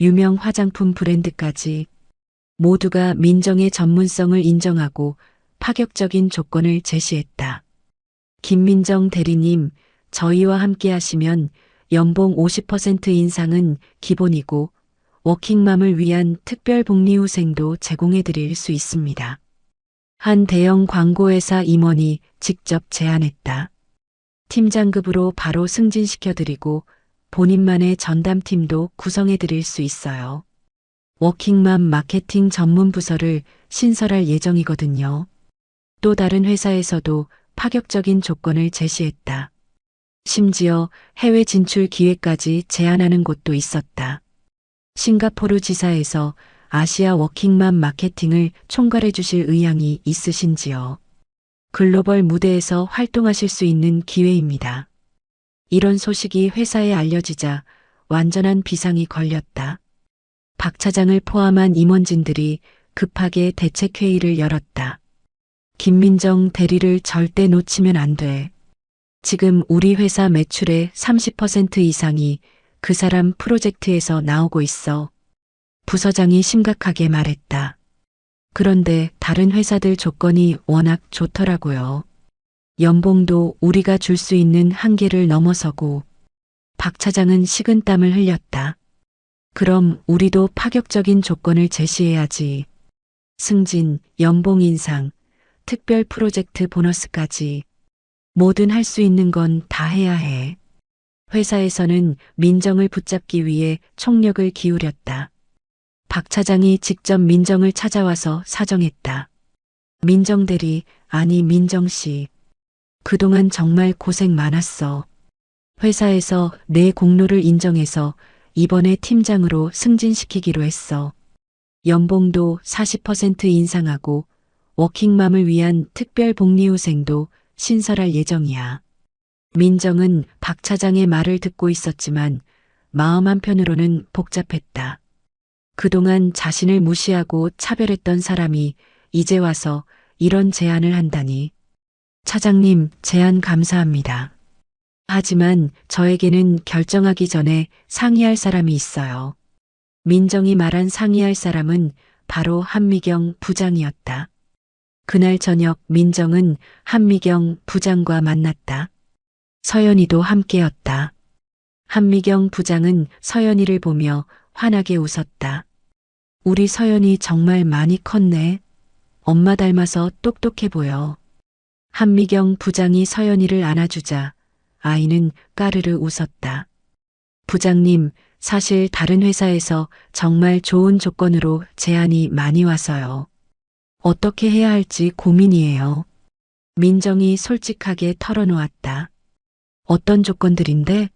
유명 화장품 브랜드까지 모두가 민정의 전문성을 인정하고 파격적인 조건을 제시했다. 김민정 대리님, 저희와 함께 하시면 연봉 50% 인상은 기본이고 워킹맘을 위한 특별 복리후생도 제공해 드릴 수 있습니다. 한 대형 광고회사 임원이 직접 제안했다. 팀장급으로 바로 승진시켜 드리고 본인만의 전담팀도 구성해 드릴 수 있어요. 워킹맘 마케팅 전문 부서를 신설할 예정이거든요. 또 다른 회사에서도 파격적인 조건을 제시했다. 심지어 해외 진출 기회까지 제안하는 곳도 있었다. 싱가포르 지사에서 아시아 워킹맘 마케팅을 총괄해 주실 의향이 있으신지요? 글로벌 무대에서 활동하실 수 있는 기회입니다. 이런 소식이 회사에 알려지자 완전한 비상이 걸렸다. 박 차장을 포함한 임원진들이 급하게 대책회의를 열었다. 김민정 대리를 절대 놓치면 안 돼. 지금 우리 회사 매출의 30% 이상이 그 사람 프로젝트에서 나오고 있어. 부서장이 심각하게 말했다. 그런데 다른 회사들 조건이 워낙 좋더라고요. 연봉도 우리가 줄 수 있는 한계를 넘어서고. 박 차장은 식은땀을 흘렸다. 그럼 우리도 파격적인 조건을 제시해야지. 승진, 연봉 인상, 특별 프로젝트 보너스까지. 뭐든 할 수 있는 건 다 해야 해. 회사에서는 민정을 붙잡기 위해 총력을 기울였다. 박 차장이 직접 민정을 찾아와서 사정했다. 민정 대리, 아니 민정 씨. 그동안 정말 고생 많았어. 회사에서 내 공로를 인정해서 이번에 팀장으로 승진시키기로 했어. 연봉도 40% 인상하고 워킹맘을 위한 특별 복리후생도 신설할 예정이야. 민정은 박 차장의 말을 듣고 있었지만 마음 한편으로는 복잡했다. 그동안 자신을 무시하고 차별했던 사람이 이제 와서 이런 제안을 한다니. 차장님, 제안 감사합니다. 하지만 저에게는 결정하기 전에 상의할 사람이 있어요. 민정이 말한 상의할 사람은 바로 한미경 부장이었다. 그날 저녁 민정은 한미경 부장과 만났다. 서연이도 함께였다. 한미경 부장은 서연이를 보며 환하게 웃었다. 우리 서연이 정말 많이 컸네. 엄마 닮아서 똑똑해 보여. 한미경 부장이 서연이를 안아주자 아이는 까르르 웃었다. 부장님, 사실 다른 회사에서 정말 좋은 조건으로 제안이 많이 와서요. 어떻게 해야 할지 고민이에요. 민정이 솔직하게 털어놓았다. 어떤 조건들인데?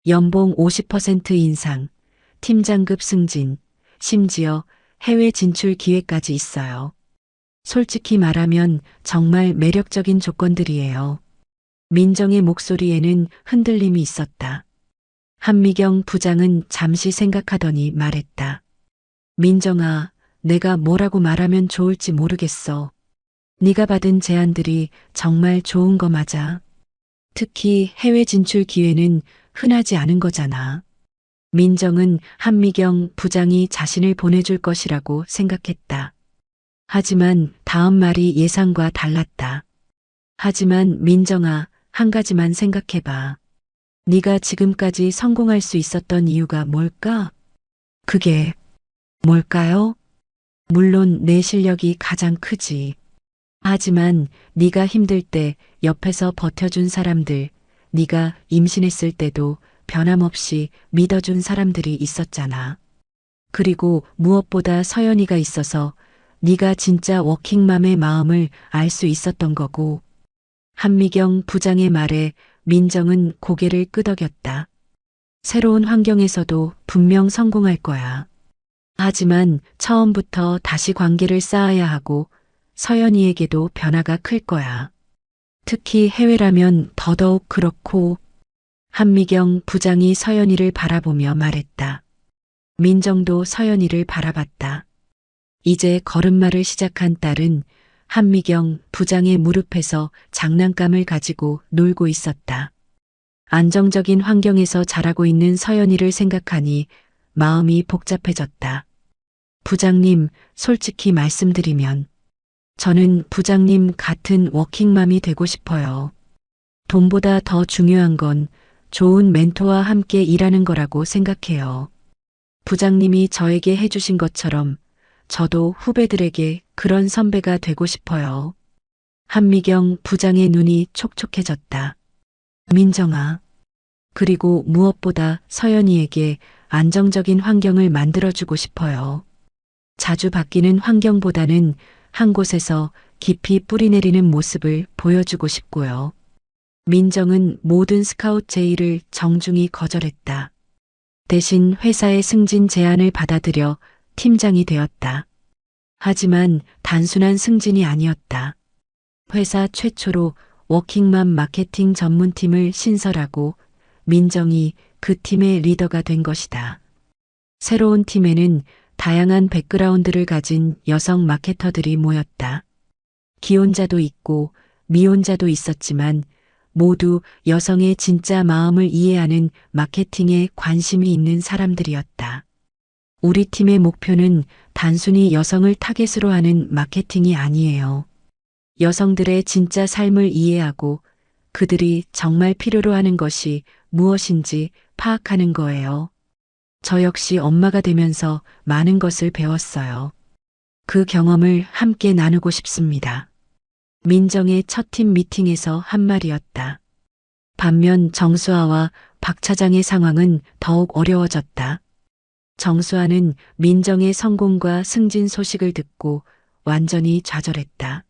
연봉 50% 인상, 팀장급 승진, 심지어 해외 진출 기회까지 있어요. 솔직히 말하면 정말 매력적인 조건들이에요. 민정의 목소리에는 흔들림이 있었다. 한미경 부장은 잠시 생각하더니 말했다. 민정아, 내가 뭐라고 말하면 좋을지 모르겠어. 네가 받은 제안들이 정말 좋은 거 맞아. 특히 해외 진출 기회는 흔하지 않은 거잖아. 민정은 한미경 부장이 자신을 보내줄 것이라고 생각했다. 하지만 다음 말이 예상과 달랐다. 하지만 민정아, 한 가지만 생각해봐. 네가 지금까지 성공할 수 있었던 이유가 뭘까? 그게 뭘까요? 물론 내 실력이 가장 크지. 하지만 네가 힘들 때 옆에서 버텨준 사람들, 네가 임신했을 때도 변함없이 믿어준 사람들이 있었잖아. 그리고 무엇보다 서연이가 있어서 네가 진짜 워킹맘의 마음을 알 수 있었던 거고. 한미경 부장의 말에 민정은 고개를 끄덕였다. 새로운 환경에서도 분명 성공할 거야. 하지만 처음부터 다시 관계를 쌓아야 하고 서연이에게도 변화가 클 거야. 특히 해외라면 더더욱 그렇고. 한미경 부장이 서연이를 바라보며 말했다. 민정도 서연이를 바라봤다. 이제 걸음마를 시작한 딸은 한미경 부장의 무릎에서 장난감을 가지고 놀고 있었다. 안정적인 환경에서 자라고 있는 서연이를 생각하니 마음이 복잡해졌다. 부장님, 솔직히 말씀드리면 저는 부장님 같은 워킹맘이 되고 싶어요. 돈보다 더 중요한 건 좋은 멘토와 함께 일하는 거라고 생각해요. 부장님이 저에게 해주신 것처럼 저도 후배들에게 그런 선배가 되고 싶어요. 한미경 부장의 눈이 촉촉해졌다. 민정아. 그리고 무엇보다 서연이에게 안정적인 환경을 만들어주고 싶어요. 자주 바뀌는 환경보다는 한 곳에서 깊이 뿌리내리는 모습을 보여주고 싶고요. 민정은 모든 스카웃 제의를 정중히 거절했다. 대신 회사의 승진 제안을 받아들여 팀장이 되었다. 하지만 단순한 승진이 아니었다. 회사 최초로 워킹맘 마케팅 전문팀을 신설하고 민정이 그 팀의 리더가 된 것이다. 새로운 팀에는 다양한 백그라운드를 가진 여성 마케터들이 모였다. 기혼자도 있고 미혼자도 있었지만 모두 여성의 진짜 마음을 이해하는 마케팅에 관심이 있는 사람들이었다. 우리 팀의 목표는 단순히 여성을 타겟으로 하는 마케팅이 아니에요. 여성들의 진짜 삶을 이해하고 그들이 정말 필요로 하는 것이 무엇인지 파악하는 거예요. 저 역시 엄마가 되면서 많은 것을 배웠어요. 그 경험을 함께 나누고 싶습니다. 민정의 첫 팀 미팅에서 한 말이었다. 반면 정수아와 박 차장의 상황은 더욱 어려워졌다. 정수아는 민정의 성공과 승진 소식을 듣고 완전히 좌절했다.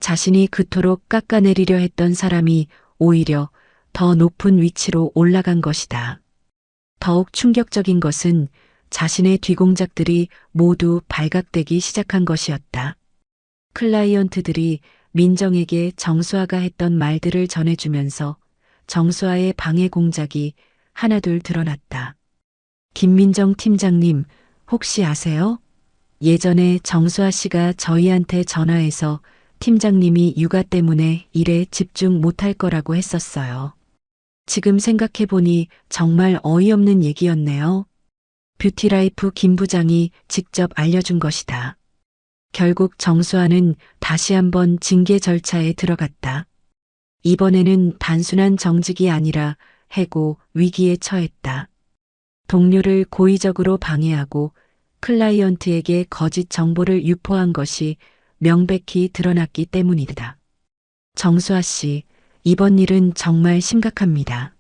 자신이 그토록 깎아내리려 했던 사람이 오히려 더 높은 위치로 올라간 것이다. 더욱 충격적인 것은 자신의 뒤공작들이 모두 발각되기 시작한 것이었다. 클라이언트들이 민정에게 정수아가 했던 말들을 전해주면서 정수아의 방해 공작이 하나둘 드러났다. 김민정 팀장님, 혹시 아세요? 예전에 정수아 씨가 저희한테 전화해서 팀장님이 육아 때문에 일에 집중 못할 거라고 했었어요. 지금 생각해보니 정말 어이없는 얘기였네요. 뷰티라이프 김 부장이 직접 알려준 것이다. 결국 정수아는 다시 한번 징계 절차에 들어갔다. 이번에는 단순한 정직이 아니라 해고 위기에 처했다. 동료를 고의적으로 방해하고 클라이언트에게 거짓 정보를 유포한 것이 명백히 드러났기 때문이다. 정수아 씨, 이번 일은 정말 심각합니다.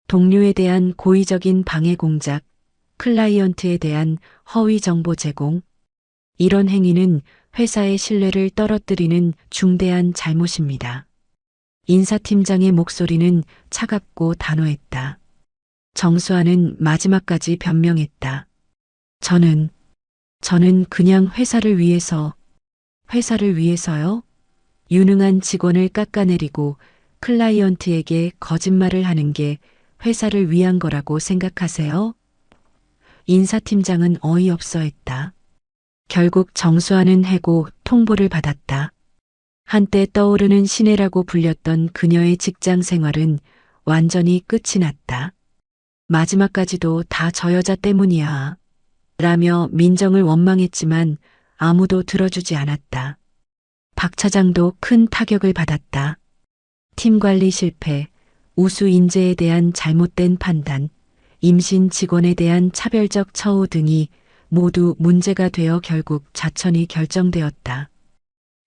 동료에 대한 고의적인 방해 공작, 클라이언트에 대한 허위 정보 제공, 이런 행위는 회사의 신뢰를 떨어뜨리는 중대한 잘못입니다. 인사팀장의 목소리는 차갑고 단호했다. 정수아는 마지막까지 변명했다. 저는 그냥 회사를 위해서요? 유능한 직원을 깎아내리고 클라이언트에게 거짓말을 하는 게 회사를 위한 거라고 생각하세요? 인사팀장은 어이없어 했다. 결국 정수아는 해고 통보를 받았다. 한때 떠오르는 신예라고 불렸던 그녀의 직장 생활은 완전히 끝이 났다. 마지막까지도 다 저 여자 때문이야. 라며 민정을 원망했지만 아무도 들어주지 않았다. 박 차장도 큰 타격을 받았다. 팀 관리 실패, 우수 인재에 대한 잘못된 판단, 임신 직원에 대한 차별적 처우 등이 모두 문제가 되어 결국 자천이 결정되었다.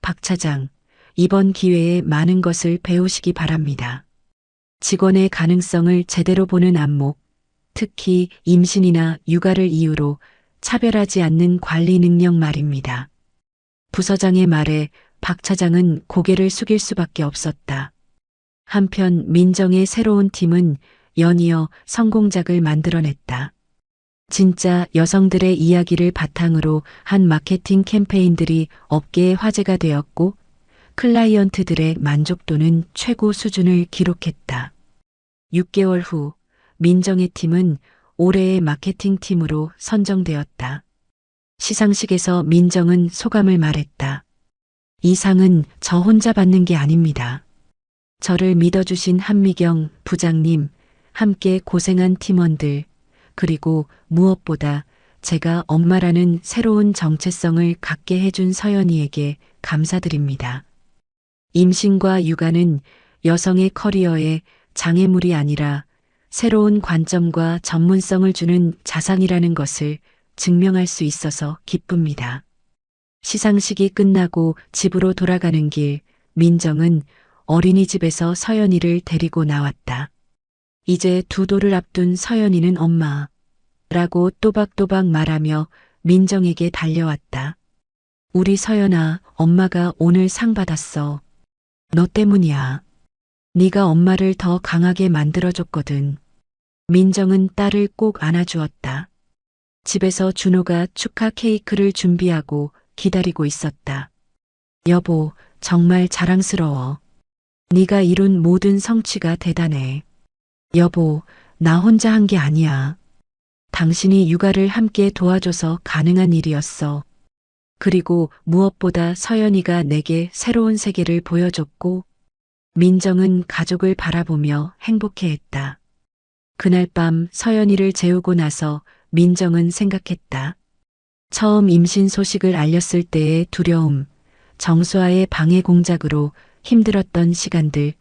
박 차장, 이번 기회에 많은 것을 배우시기 바랍니다. 직원의 가능성을 제대로 보는 안목, 특히 임신이나 육아를 이유로 차별하지 않는 관리 능력 말입니다. 부서장의 말에 박 차장은 고개를 숙일 수밖에 없었다. 한편 민정의 새로운 팀은 연이어 성공작을 만들어냈다. 진짜 여성들의 이야기를 바탕으로 한 마케팅 캠페인들이 업계의 화제가 되었고 클라이언트들의 만족도는 최고 수준을 기록했다. 6개월 후 민정의 팀은 올해의 마케팅 팀으로 선정되었다. 시상식에서 민정은 소감을 말했다. 이 상은 저 혼자 받는 게 아닙니다. 저를 믿어주신 한미경 부장님, 함께 고생한 팀원들, 그리고 무엇보다 제가 엄마라는 새로운 정체성을 갖게 해준 서연이에게 감사드립니다. 임신과 육아는 여성의 커리어에 장애물이 아니라 새로운 관점과 전문성을 주는 자산이라는 것을 증명할 수 있어서 기쁩니다. 시상식이 끝나고 집으로 돌아가는 길, 민정은 어린이집에서 서연이를 데리고 나왔다. 이제 두 돌을 앞둔 서연이는 엄마라고 또박또박 말하며 민정에게 달려왔다. 우리 서연아, 엄마가 오늘 상 받았어. 너 때문이야. 네가 엄마를 더 강하게 만들어줬거든. 민정은 딸을 꼭 안아주었다. 집에서 준호가 축하 케이크를 준비하고 기다리고 있었다. 여보, 정말 자랑스러워. 네가 이룬 모든 성취가 대단해. 여보, 나 혼자 한 게 아니야. 당신이 육아를 함께 도와줘서 가능한 일이었어. 그리고 무엇보다 서연이가 내게 새로운 세계를 보여줬고, 민정은 가족을 바라보며 행복해했다. 그날 밤 서연이를 재우고 나서 민정은 생각했다. 처음 임신 소식을 알렸을 때의 두려움, 정수아의 방해 공작으로 힘들었던 시간들,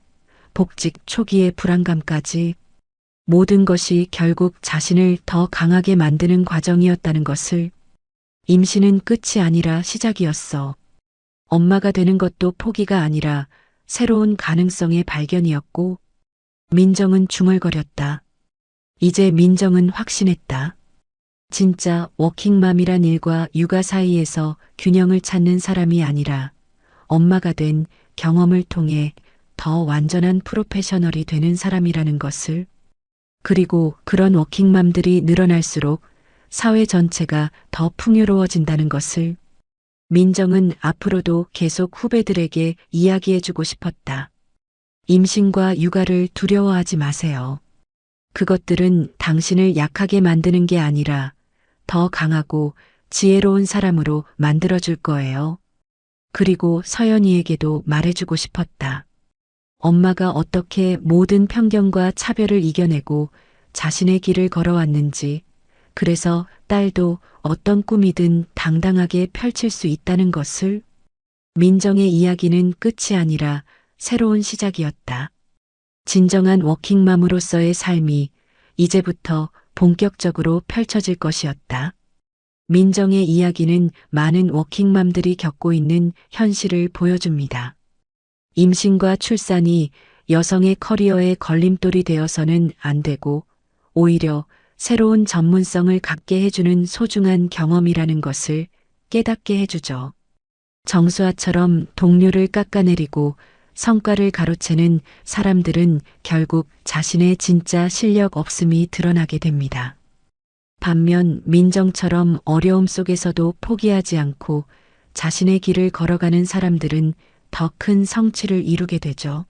복직 초기의 불안감까지 모든 것이 결국 자신을 더 강하게 만드는 과정이었다는 것을 임신은 끝이 아니라 시작이었어. 엄마가 되는 것도 포기가 아니라 새로운 가능성의 발견이었고 민정은 중얼거렸다. 이제 민정은 확신했다. 진짜 워킹맘이란 일과 육아 사이에서 균형을 찾는 사람이 아니라 엄마가 된 경험을 통해 더 완전한 프로페셔널이 되는 사람이라는 것을, 그리고 그런 워킹맘들이 늘어날수록 사회 전체가 더 풍요로워진다는 것을 민정은 앞으로도 계속 후배들에게 이야기해주고 싶었다. 임신과 육아를 두려워하지 마세요. 그것들은 당신을 약하게 만드는 게 아니라 더 강하고 지혜로운 사람으로 만들어줄 거예요. 그리고 서연이에게도 말해주고 싶었다. 엄마가 어떻게 모든 편견과 차별을 이겨내고 자신의 길을 걸어왔는지, 그래서 딸도 어떤 꿈이든 당당하게 펼칠 수 있다는 것을. 민정의 이야기는 끝이 아니라 새로운 시작이었다. 진정한 워킹맘으로서의 삶이 이제부터 본격적으로 펼쳐질 것이었다. 민정의 이야기는 많은 워킹맘들이 겪고 있는 현실을 보여줍니다. 임신과 출산이 여성의 커리어의 걸림돌이 되어서는 안 되고 오히려 새로운 전문성을 갖게 해주는 소중한 경험이라는 것을 깨닫게 해주죠. 정수아처럼 동료를 깎아내리고 성과를 가로채는 사람들은 결국 자신의 진짜 실력 없음이 드러나게 됩니다. 반면 민정처럼 어려움 속에서도 포기하지 않고 자신의 길을 걸어가는 사람들은 더 큰 성취를 이루게 되죠.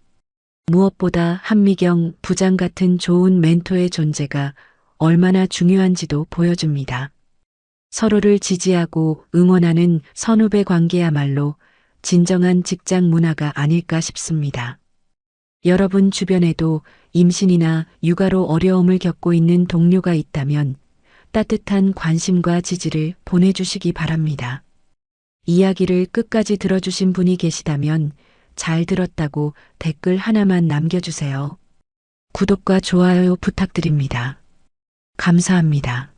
무엇보다 한미경 부장 같은 좋은 멘토의 존재가 얼마나 중요한지도 보여줍니다. 서로를 지지하고 응원하는 선후배 관계야말로 진정한 직장 문화가 아닐까 싶습니다. 여러분 주변에도 임신이나 육아로 어려움을 겪고 있는 동료가 있다면 따뜻한 관심과 지지를 보내주시기 바랍니다. 이야기를 끝까지 들어주신 분이 계시다면 잘 들었다고 댓글 하나만 남겨주세요. 구독과 좋아요 부탁드립니다. 감사합니다.